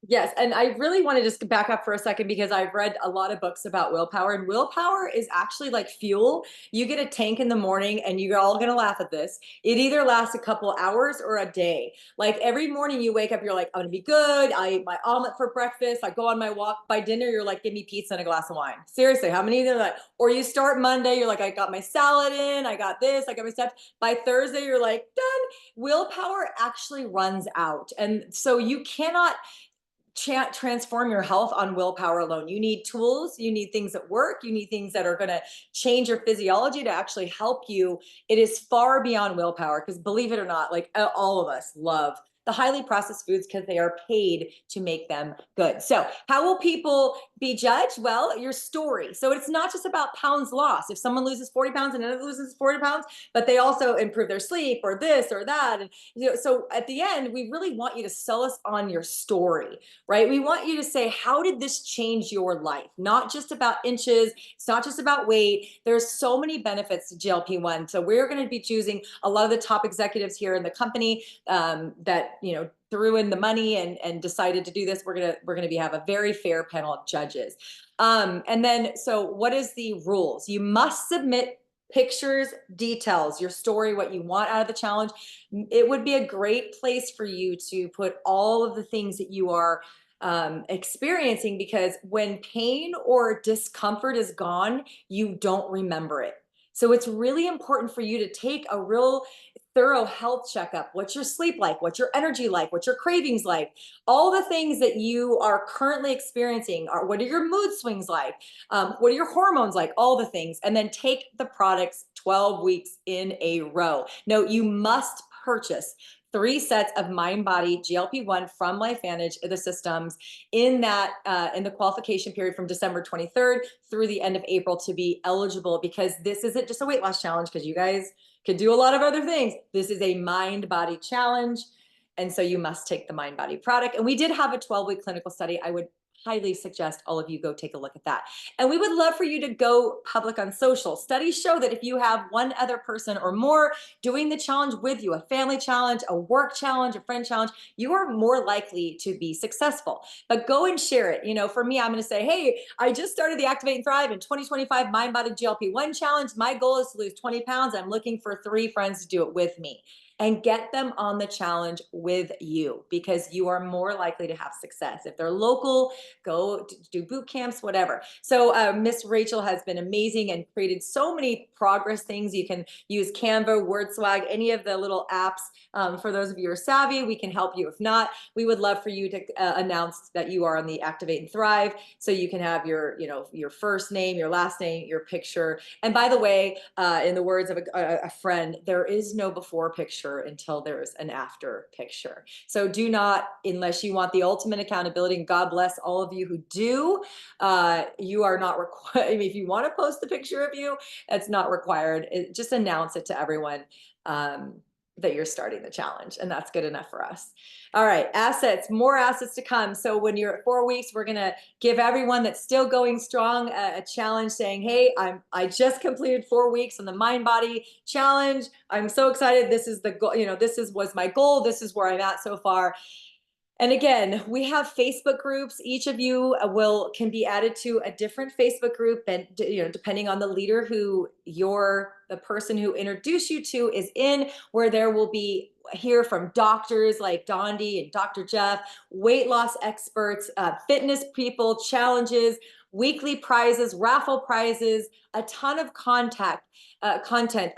Yes, and I really want to just back up for a second because I've read a lot of books about willpower, and willpower is actually like fuel. You get a tank in the morning, and you're all going to laugh at this. It either lasts a couple hours or a day. Like every morning you wake up, you're like, I'm going to be good. I eat my omelet for breakfast. I go on my walk. By dinner, you're like, give me pizza and a glass of wine. Seriously, how many of that? Or you start Monday, you're like, I got my salad in, I got this, I got my steps. By Thursday, you're like, done. Willpower actually runs out. And so you cannot transform your health on willpower alone. You need tools, you need things that work, you need things that are going to change your physiology to actually help you. It is far beyond willpower because believe it or not, like all of us love the highly processed foods because they are paid to make them good. So how will people be judged? Well, your story. So it's not just about pounds lost. If someone loses 40 pounds and another loses 40 pounds, but they also improve their sleep or this or that. And so at the end, we really want you to sell us on your story, right? We want you to say, how did this change your life? Not just about inches. It's not just about weight. There's so many benefits to GLP-1. So we're going to be choosing a lot of the top executives here in the company that, threw in the money and decided to do this. We're going to have a very fair panel of judges. And then, so what is the rules? You must submit pictures, details, your story, what you want out of the challenge. It would be a great place for you to put all of the things that you are experiencing, because when pain or discomfort is gone, you don't remember it. So it's really important for you to take a real thorough health checkup. What's your sleep like? What's your energy like? What's your cravings like? All the things that you are currently experiencing are, what are your mood swings like? What are your hormones like? All the things. And then take the products 12 weeks in a row. No, you must purchase 3 sets of Mind-Body GLP-1 from LifeVantage, the systems, in the qualification period from December 23rd through the end of April to be eligible, because this isn't just a weight loss challenge, because you guys could do a lot of other things. This is a Mind-Body challenge. And so you must take the Mind-Body product. And we did have a 12-week clinical study. I would highly suggest all of you go take a look at that. And we would love for you to go public on social. Studies show that if you have one other person or more doing the challenge with you, a family challenge, a work challenge, a friend challenge, you are more likely to be successful. But go and share it. For me, I'm going to say, hey, I just started the Activate and Thrive in 2025 Mind-Body GLP-1 challenge. My goal is to lose 20 pounds. I'm looking for 3 friends to do it with me. And get them on the challenge with you, because you are more likely to have success. If they're local, go do boot camps, whatever. So Miss Rachel has been amazing and created so many progress things. You can use Canva, WordSwag, any of the little apps. For those of you who are savvy, we can help you. If not, we would love for you to announce that you are on the Activate and Thrive, so you can have your first name, your last name, your picture. And by the way, in the words of a friend, there is no before picture until there's an after picture. So do not, unless you want the ultimate accountability, and God bless all of you who do, you are not required. I mean, if you want to post the picture of you, it's not required. Just announce it to everyone that you're starting the challenge, and that's good enough for us. All right, assets, more assets to come. So when you're at 4 weeks, we're gonna give everyone that's still going strong a challenge, saying, hey, I just completed 4 weeks on the Mind-Body challenge. I'm so excited. This is the goal, was my goal. This is where I'm at so far. And again, we have Facebook groups. Each of you can be added to a different Facebook group, and depending on the leader who the person who introduced you to is in, where there will be hear from doctors like Dondi and Dr. Jeff, weight loss experts, fitness people, challenges, weekly prizes, raffle prizes, a ton of contact. content,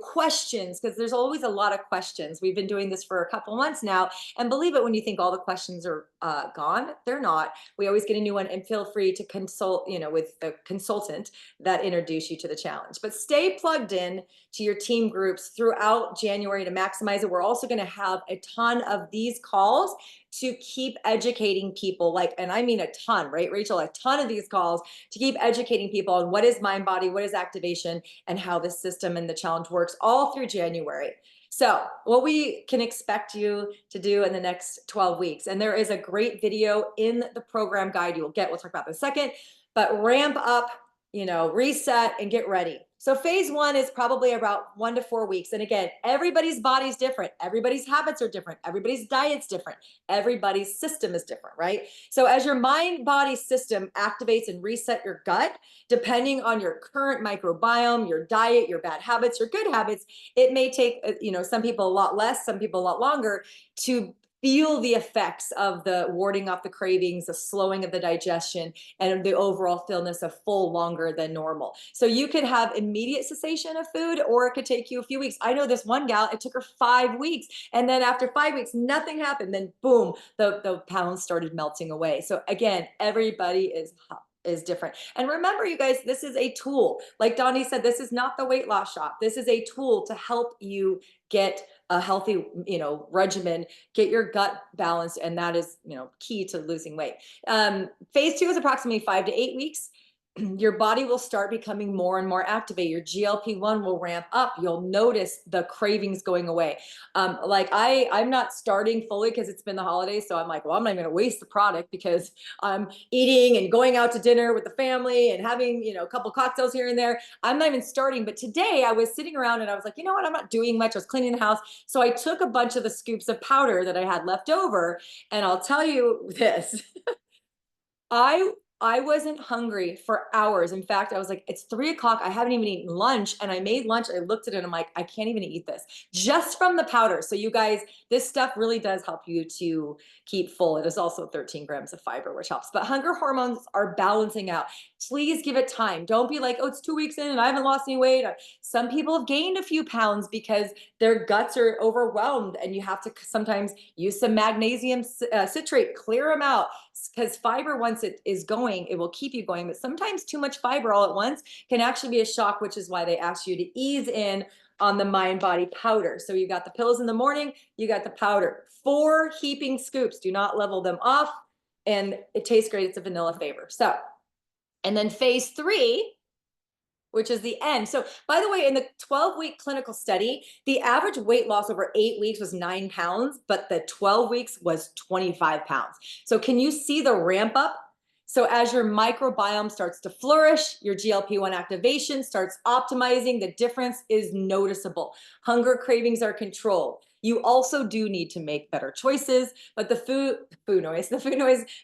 questions, because there's always a lot of questions. We've been doing this for a couple months now, and believe it when you think all the questions are gone, they're not. We always get a new one, and feel free to consult, with the consultant that introduced you to the challenge. But stay plugged in to your team groups throughout January to maximize it. We're also going to have a ton of these calls to keep educating people, and I mean a ton, right, Rachel? A ton of these calls to keep educating people on what is mind body, what is activation, and how this system and the challenge works all through January. So what we can expect you to do in the next 12 weeks, and there is a great video in the program guide you will get, we'll talk about in a second, but ramp up, reset and get ready. So phase 1 is probably about 1 to 4 weeks. And again, everybody's body's different. Everybody's habits are different. Everybody's diet's different. Everybody's system is different, right? So as your mind body system activates and reset your gut, depending on your current microbiome, your diet, your bad habits, your good habits, it may take, some people a lot less, some people a lot longer to feel the effects of the warding off the cravings, the slowing of the digestion, and the overall fullness of full longer than normal. So you could have immediate cessation of food, or it could take you a few weeks. I know this one gal, it took her 5 weeks. And then after 5 weeks, nothing happened. Then boom, the pounds started melting away. So again, everybody is different. And remember, you guys, this is a tool. Like Donnie said, this is not the weight loss shop. This is a tool to help you get a healthy, regimen, get your gut balanced. And that is, key to losing weight. Phase 2 is approximately 5 to 8 weeks. Your body will start becoming more and more activated. Your GLP-1 will ramp up. You'll notice the cravings going away. I'm not starting fully because it's been the holidays. So I'm like, well, I'm not even going to waste the product because I'm eating and going out to dinner with the family and having, a couple cocktails here and there. I'm not even starting. But today I was sitting around and I was like, you know what? I'm not doing much. I was cleaning the house. So I took a bunch of the scoops of powder that I had left over. And I'll tell you this, I wasn't hungry for hours. In fact, I was like, it's 3 o'clock. I haven't even eaten lunch. And I made lunch. I looked at it and I'm like, I can't even eat this just from the powder. So you guys, this stuff really does help you to keep full. It is also 13 grams of fiber, which helps. But hunger hormones are balancing out. Please give it time. Don't be like, oh, it's 2 weeks in and I haven't lost any weight. Some people have gained a few pounds because their guts are overwhelmed and you have to sometimes use some magnesium citrate, clear them out, because fiber, once it is going, it will keep you going. But sometimes too much fiber all at once can actually be a shock, which is why they ask you to ease in on the mind body powder. So you got the pills in the morning, you got the powder. 4 heaping scoops. Do not level them off. And it tastes great. It's a vanilla flavor. So, and then phase 3, which is the end. So by the way, in the 12-week clinical study, the average weight loss over 8 weeks was 9 pounds, but the 12 weeks was 25 pounds. So can you see the ramp up? So as your microbiome starts to flourish, your GLP-1 activation starts optimizing, the difference is noticeable. Hunger cravings are controlled. You also do need to make better choices, but the food noise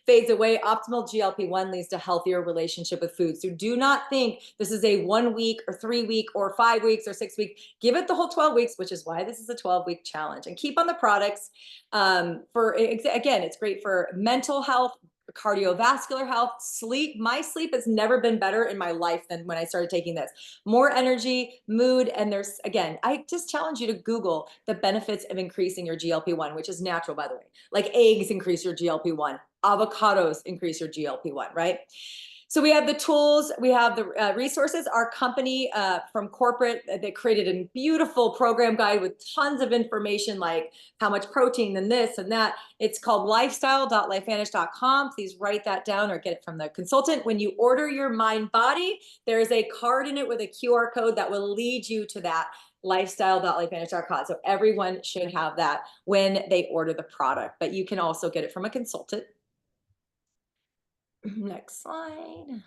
fades away. Optimal GLP-1 leads to healthier relationship with food. So do not think this is a 1 week or 3 week or 5 weeks or 6 weeks. Give it the whole 12 weeks, which is why this is a 12-week challenge. And keep on the products. Again, it's great for mental health, cardiovascular health, sleep. My sleep has never been better in my life than when I started taking this. More energy, mood, and I just challenge you to Google the benefits of increasing your GLP-1, which is natural, by the way. Like eggs increase your GLP-1, avocados increase your GLP-1, right? So we have the tools, we have the resources. Our company from corporate, they created a beautiful program guide with tons of information, like how much protein and this and that. It's called lifestyle.lifevanish.com. Please write that down or get it from the consultant. When you order your mind body, there is a card in it with a QR code that will lead you to that lifestyle.lifevanish.com. So everyone should have that when they order the product, but you can also get it from a consultant. Next slide.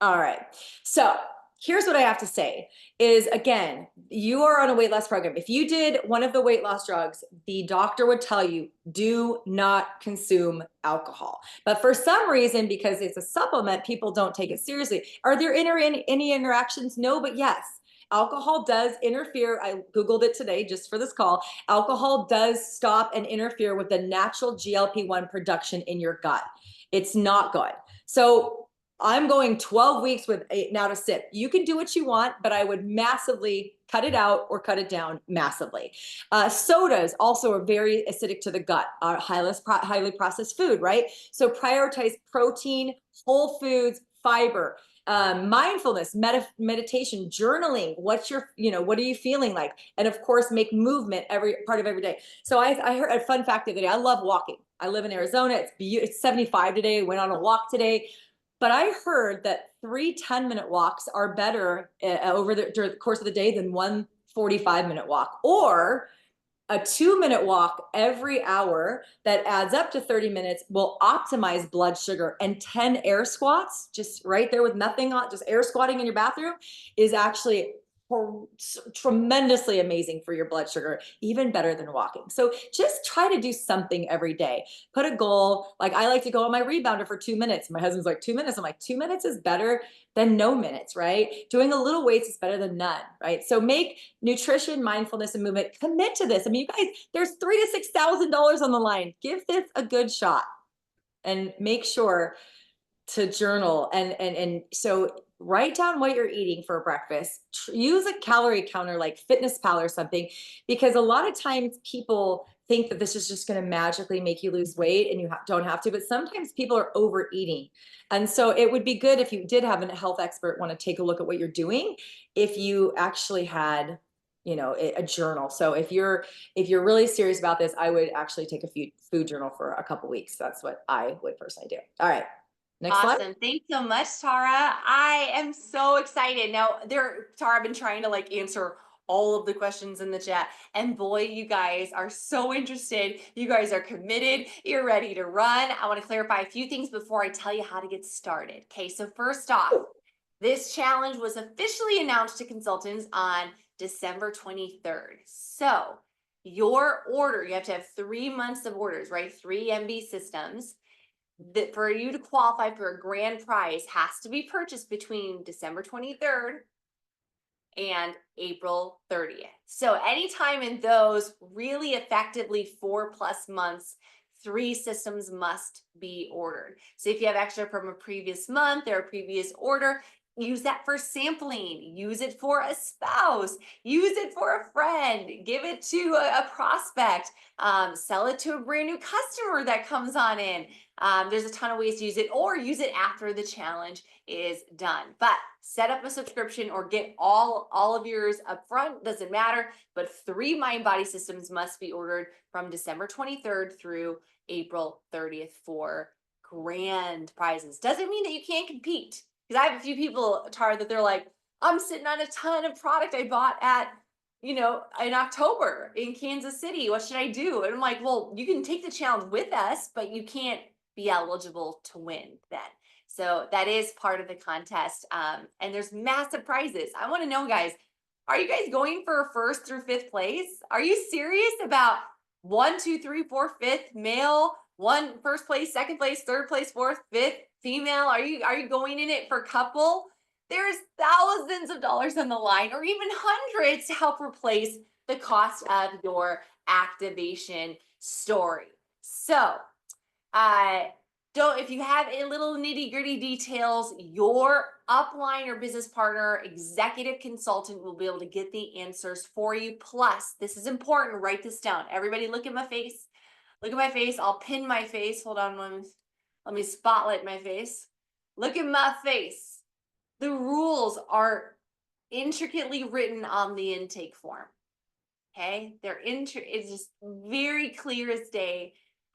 All right. So here's what I have to say is, again, you are on a weight loss program. If you did one of the weight loss drugs, the doctor would tell you, do not consume alcohol. But for some reason, because it's a supplement, people don't take it seriously. Are there any interactions? No, but yes. Alcohol does interfere. I Googled it today just for this call. Alcohol does stop and interfere with the natural GLP-1 production in your gut. It's not good. So I'm going 12 weeks with 8 now to sip. You can do what you want, but I would massively cut it out or cut it down massively. Sodas also are very acidic to the gut, are highly processed food, right? So prioritize protein, whole foods, fiber, mindfulness, meditation, journaling. What are you feeling like? And of course, make movement every part of every day. So I heard a fun fact the other day. I love walking. I live in Arizona. It's 75 today. Went on a walk today. But I heard that 3 10-minute walks are better during the course of the day than one 45-minute walk, or a 2-minute walk every hour that adds up to 30 minutes will optimize blood sugar. And 10 air squats, just right there with nothing on, just air squatting in your bathroom, is actually tremendously amazing for your blood sugar, even better than walking. So just try to do something every day. Put a goal. Like, I like to go on my rebounder for 2 minutes. My husband's like, 2 minutes. I'm like, 2 minutes is better than no minutes, right? Doing a little weights is better than none, right? So make nutrition, mindfulness, and movement, commit to this. I mean, you guys, there's $3,000 to $6,000 on the line. Give this a good shot and make sure to journal. And so write down what you're eating for breakfast. Use a calorie counter like FitnessPal or something, because a lot of times people think that this is just going to magically make you lose weight, and you don't have to, but sometimes people are overeating. And so it would be good if you did have a health expert want to take a look at what you're doing, if you actually had a journal. So if you're really serious about this, I would actually take a food journal for a couple weeks. That's what I would personally do. All right. Next Awesome. slide. Thanks so much, Tara. I am so excited. Now, Tara, I've been trying to answer all of the questions in the chat. And boy, you guys are so interested. You guys are committed. You're ready to run. I want to clarify a few things before I tell you how to get started. Okay, so first off, this challenge was officially announced to consultants on December 23rd. So your order, you have to have 3 months of orders, right? 3 MB systems. That for you to qualify for a grand prize has to be purchased between December 23rd and April 30th. So anytime in those really effectively 4+ months, 3 systems must be ordered. So if you have extra from a previous month or a previous order, use that for sampling, use it for a spouse, use it for a friend, give it to a prospect, sell it to a brand new customer that comes on in. There's a ton of ways to use it, or use it after the challenge is done. But set up a subscription or get all of yours up front, doesn't matter. But 3 mind body systems must be ordered from December 23rd through April 30th for grand prizes. Doesn't mean that you can't compete. Because I have a few people, Tara, that they're like, I'm sitting on a ton of product I bought in October in Kansas City. What should I do? And I'm like, well, you can take the challenge with us, but you can't be eligible to win then. So that is part of the contest. And there's massive prizes. I want to know, guys, are you guys going for 1st through 5th place? Are you serious about 1, 2, 3, 4, 5th male, 1st place, 2nd place, 3rd place, 4th, 5th female? Are you going in it for couple? There's thousands of dollars on the line, or even hundreds, to help replace the cost of your activation story. So if you have a little nitty-gritty details, your upline or business partner, executive consultant will be able to get the answers for you. Plus, this is important, write this down. Everybody look at my face. Look at my face. I'll pin my face. Hold on, let me spotlight my face. Look at my face. The rules are intricately written on the intake form. Okay, it's just very clear as day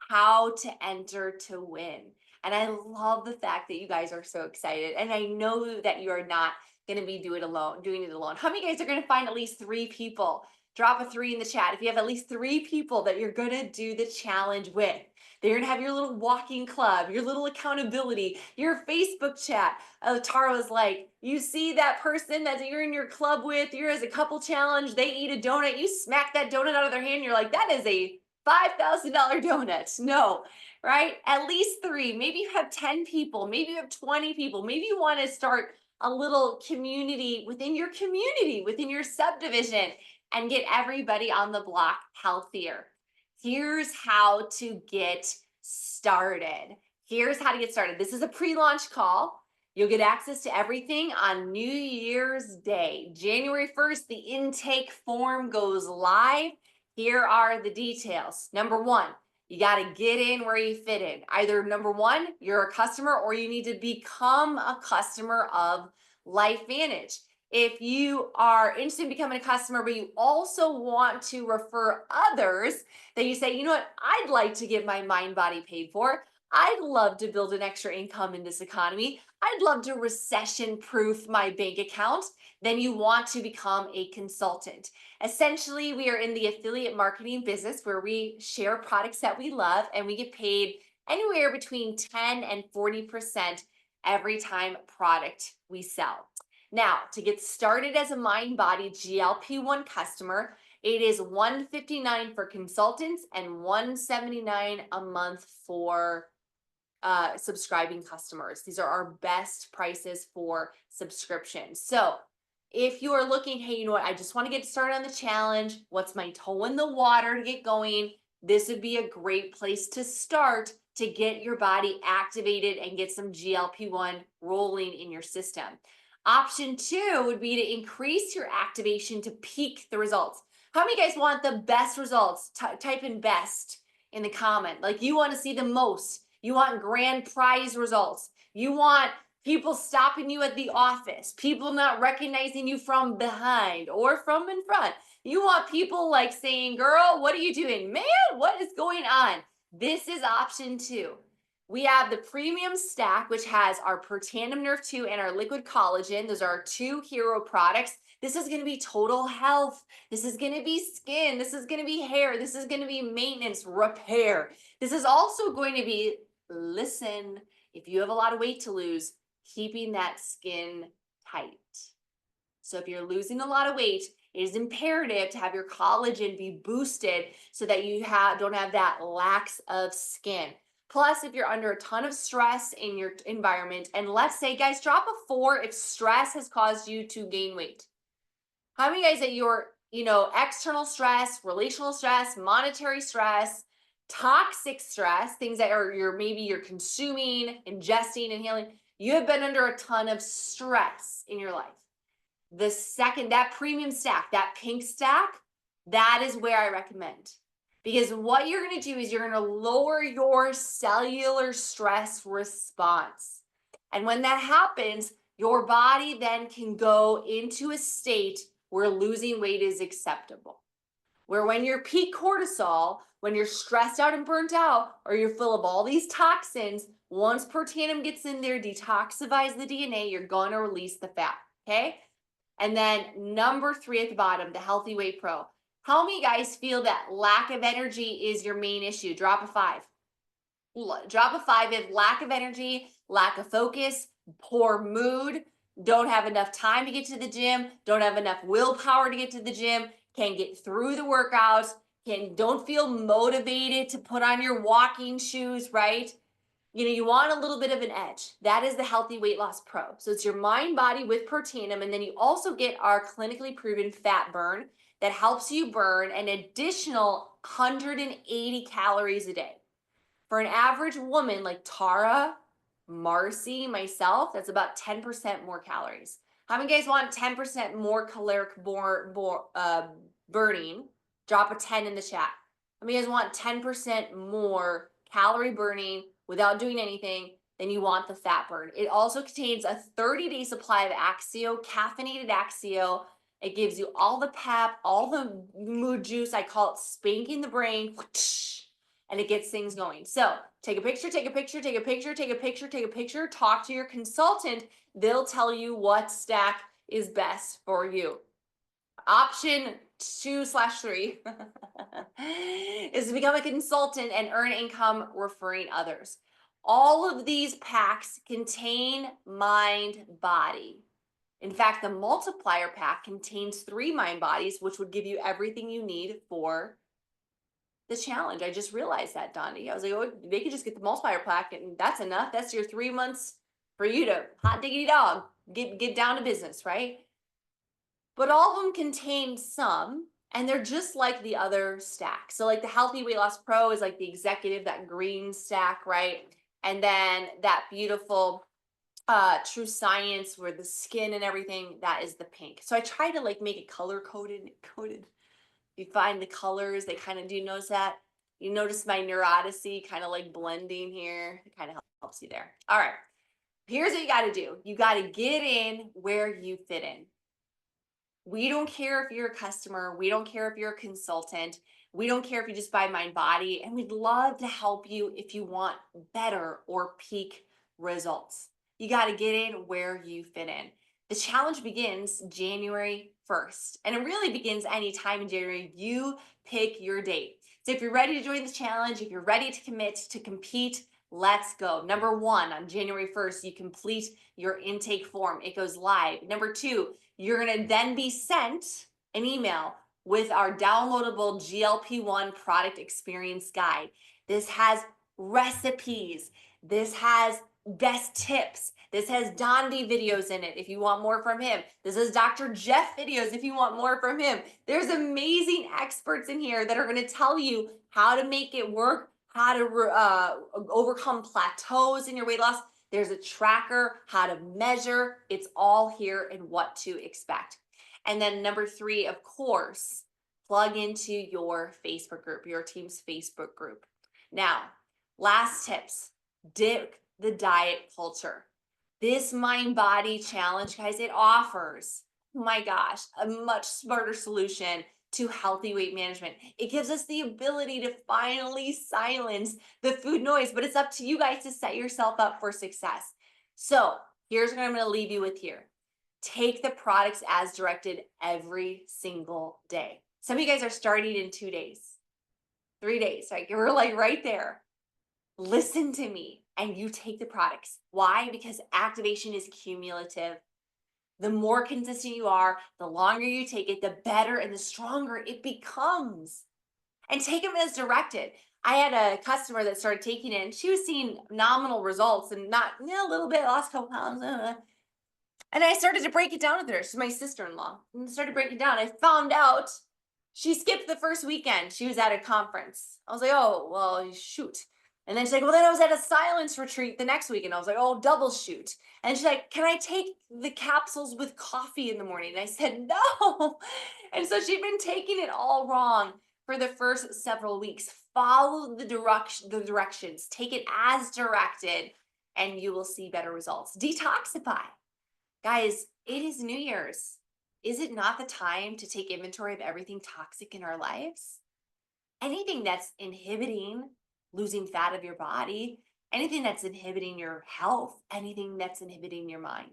how to enter to win. And I love the fact that you guys are so excited. And I know that you are not going to be doing it alone. How many guys are going to find at least 3 people? Drop a 3 in the chat if you have at least 3 people that you're going to do the challenge with. They're going to have your little walking club, your little accountability, your Facebook chat. Tara was like, you see that person that you're in your club with, you're as a couple challenge, they eat a donut, you smack that donut out of their hand, you're like, that is a $5,000 donut. No, right? At least 3. Maybe you have 10 people. Maybe you have 20 people. Maybe you want to start a little community, within your subdivision, and get everybody on the block healthier. Here's how to get started. This is a pre-launch call. You'll get access to everything on New Year's Day. January 1st, the intake form goes live. Here are the details. Number one, you got to get in where you fit in. Either number one, you're a customer, or you need to become a customer of LifeVantage. If you are interested in becoming a customer, but you also want to refer others, then you say, you know what, I'd like to get my mind body paid for. I'd love to build an extra income in this economy. I'd love to recession proof my bank account. Then you want to become a consultant. Essentially, we are in the affiliate marketing business where we share products that we love and we get paid anywhere between 10 and 40% every time product we sell. Now, to get started as a mind body GLP-1 customer, it is $159 for consultants and $179 a month for subscribing customers. These are our best prices for subscription. So if you are looking, hey, you know what, I just want to get started on the challenge. What's my toe in the water to get going? This would be a great place to start to get your body activated and get some GLP-1 rolling in your system. Option two would be to increase your activation to peak the results. How many of you guys want the best results? Type in best in the comment. Like, you want to see the most. You want grand prize results. You want people stopping you at the office, people not recognizing you from behind or from in front. You want people like saying, girl, what are you doing? Man, what is going on? This is option two. We have the premium stack, which has our Per Tandem Nerve 2 and our liquid collagen. Those are our two hero products. This is going to be total health. This is going to be skin. This is going to be hair. This is going to be maintenance, repair. This is also going to be, listen, if you have a lot of weight to lose, keeping that skin tight. So if you're losing a lot of weight, it is imperative to have your collagen be boosted so that you don't have that lax of skin. Plus, if you're under a ton of stress in your environment, and let's say, guys, drop a 4 if stress has caused you to gain weight. How many guys that your, external stress, relational stress, monetary stress, toxic stress, things that are maybe you're consuming, ingesting, inhaling, you have been under a ton of stress in your life. The second, that premium stack, that pink stack, that is where I recommend. Because what you're going to do is you're going to lower your cellular stress response. And when that happens, your body then can go into a state where losing weight is acceptable. Where when you're peak cortisol, when you're stressed out and burnt out, or you're full of all these toxins, once Per Tandem gets in there, detoxifies the DNA, you're going to release the fat, okay? And then number 3 at the bottom, the Healthy Weight Pro. How many guys feel that lack of energy is your main issue? Drop a 5. Drop a 5 if lack of energy, lack of focus, poor mood, don't have enough time to get to the gym, don't have enough willpower to get to the gym, can't get through the workouts, don't feel motivated to put on your walking shoes, right? You want a little bit of an edge. That is the Healthy Weight Loss Pro. So it's your mind body with Per Tandem, and then you also get our clinically proven fat burn that helps you burn an additional 180 calories a day. For an average woman like Tara, Marcy, myself, that's about 10% more calories. How many guys want 10% more caloric burning? Drop a 10 in the chat. How many guys want 10% more calorie burning without doing anything? Then you want the fat burn. It also contains a 30-day supply of Axio, caffeinated Axio. It gives you all the pep, all the mood juice. I call it spanking the brain, and it gets things going. So take a picture, take a picture, take a picture, take a picture, take a picture, talk to your consultant. They'll tell you what stack is best for you. Option 2/3 is to become a consultant and earn income referring others. All of these packs contain mind body. In fact, the multiplier pack contains 3 mind bodies, which would give you everything you need for the challenge. I just realized that, Donnie. I was like, oh, they could just get the multiplier pack and that's enough. That's your 3 months for you to hot diggity dog, get down to business, right? But all of them contain some, and they're just like the other stack. So like the Healthy Weight Loss Pro is like the executive, that green stack, right? And then that beautiful True Science, where the skin and everything, that is the pink. So I try to like make it color coded. You find the colors, they kind of, do you notice that? You notice my neuroticy kind of like blending here. It kind of helps you there. All right. Here's what you got to do. You got to get in where you fit in. We don't care if you're a customer. We don't care if you're a consultant. We don't care if you just buy Mind Body. And we'd love to help you if you want better or peak results. You got to get in where you fit in. The challenge begins January 1st, and it really begins anytime in January. You pick your date. So if you're ready to join the challenge, if you're ready to commit to compete, let's go. Number 1, on January 1st, you complete your intake form. It goes live. Number 2, you're going to then be sent an email with our downloadable GLP-1 product experience guide. This has recipes. This has best tips. This has Dondi videos in it if you want more from him. This is Dr. Jeff videos if you want more from him. There's amazing experts in here that are going to tell you how to make it work, how to overcome plateaus in your weight loss. There's a tracker, how to measure. It's all here and what to expect. And then number 3, of course, plug into your Facebook group, your team's Facebook group. Now, last tips, dip the diet culture. This Mind Body challenge, guys, it offers, oh my gosh, a much smarter solution to healthy weight management. It gives us the ability to finally silence the food noise, but it's up to you guys to set yourself up for success. So here's what I'm going to leave you with here. Take the products as directed every single day. Some of you guys are starting in 2 days, 3 days, right? You're like right there. Listen to me and you take the products. Why? Because activation is cumulative. The more consistent you are, the longer you take it, the better and the stronger it becomes. And take them as directed. I had a customer that started taking it and she was seeing nominal results and not, a little bit, lost a couple pounds. And I started to break it down with her. She's my sister-in-law. And started breaking it down. I found out she skipped the first weekend. She was at a conference. I was like, oh, well, shoot. And then she's like, well, then I was at a silence retreat the next week. And I was like, oh, double shoot. And she's like, can I take the capsules with coffee in the morning? And I said, no. And so she'd been taking it all wrong for the first several weeks. Follow the directions. Take it as directed, and you will see better results. Detoxify. Guys, it is New Year's. Is it not the time to take inventory of everything toxic in our lives? Anything that's inhibiting losing fat of your body, anything that's inhibiting your health, anything that's inhibiting your mind.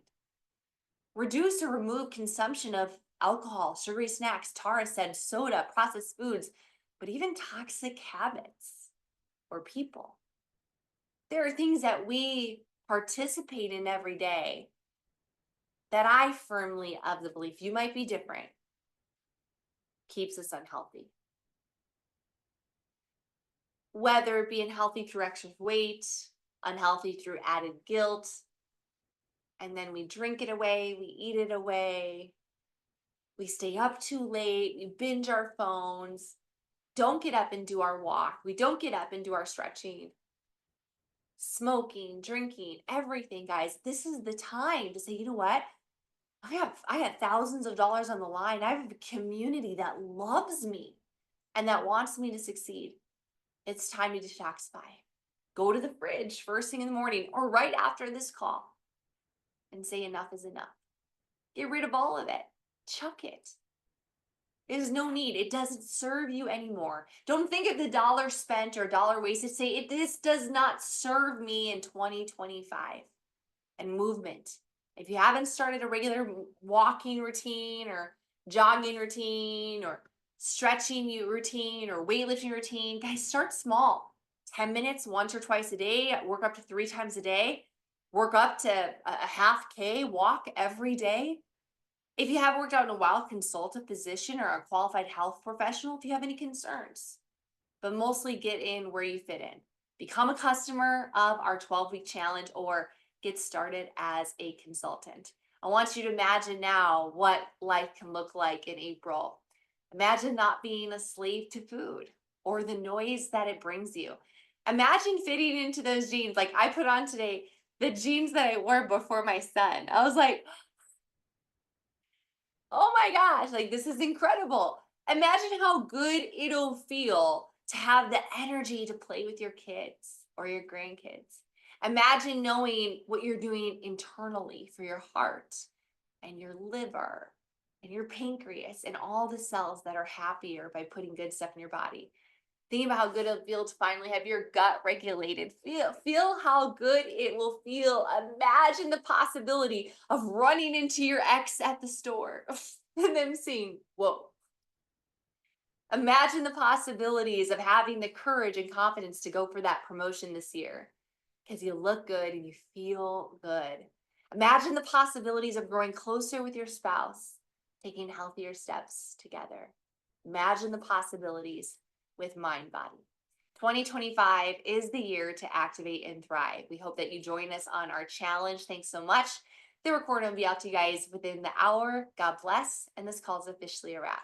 Reduce or remove consumption of alcohol, sugary snacks, Tara said, soda, processed foods, but even toxic habits or people. There are things that we participate in every day that I firmly of the belief, you might be different, keeps us unhealthy. Whether it be unhealthy through extra weight, unhealthy through added guilt, and then we drink it away, we eat it away, we stay up too late, we binge our phones, don't get up and do our walk, we don't get up and do our stretching, smoking, drinking, everything, guys. This is the time to say, you know what? I have thousands of dollars on the line. I have a community that loves me and that wants me to succeed. It's time to detoxify. Go to the fridge first thing in the morning or right after this call and say enough is enough. Get rid of all of it. Chuck it. There's no need. It doesn't serve you anymore. Don't think of the dollar spent or dollar wasted. Say, this does not serve me in 2025. And movement. If you haven't started a regular walking routine or jogging routine or stretching routine or weightlifting routine, guys, start small. 10 minutes once or twice a day, work up to 3 times a day, work up to a half K, walk every day. If you have worked out in a while, consult a physician or a qualified health professional if you have any concerns. But mostly get in where you fit in. Become a customer of our 12-week challenge or get started as a consultant. I want you to imagine now what life can look like in April. Imagine not being a slave to food or the noise that it brings you. Imagine fitting into those jeans like I put on today. the jeans that I wore before my son. I was like, oh my gosh, like this is incredible. Imagine how good it'll feel to have the energy to play with your kids or your grandkids. Imagine knowing what you're doing internally for your heart and your liver and your pancreas and all the cells that are happier by putting good stuff in your body. Think about how good it'll feel to finally have your gut regulated. Feel how good it will feel. Imagine the possibility of running into your ex at the store and them saying, whoa. Imagine the possibilities of having the courage and confidence to go for that promotion this year because you look good and you feel good. Imagine the possibilities of growing closer with your spouse, taking healthier steps together. Imagine the possibilities with mind body. 2025 is the year to activate and thrive. We hope that you join us on our challenge. Thanks so much. The recording will be out to you guys within the hour. God bless. And this call is officially a wrap.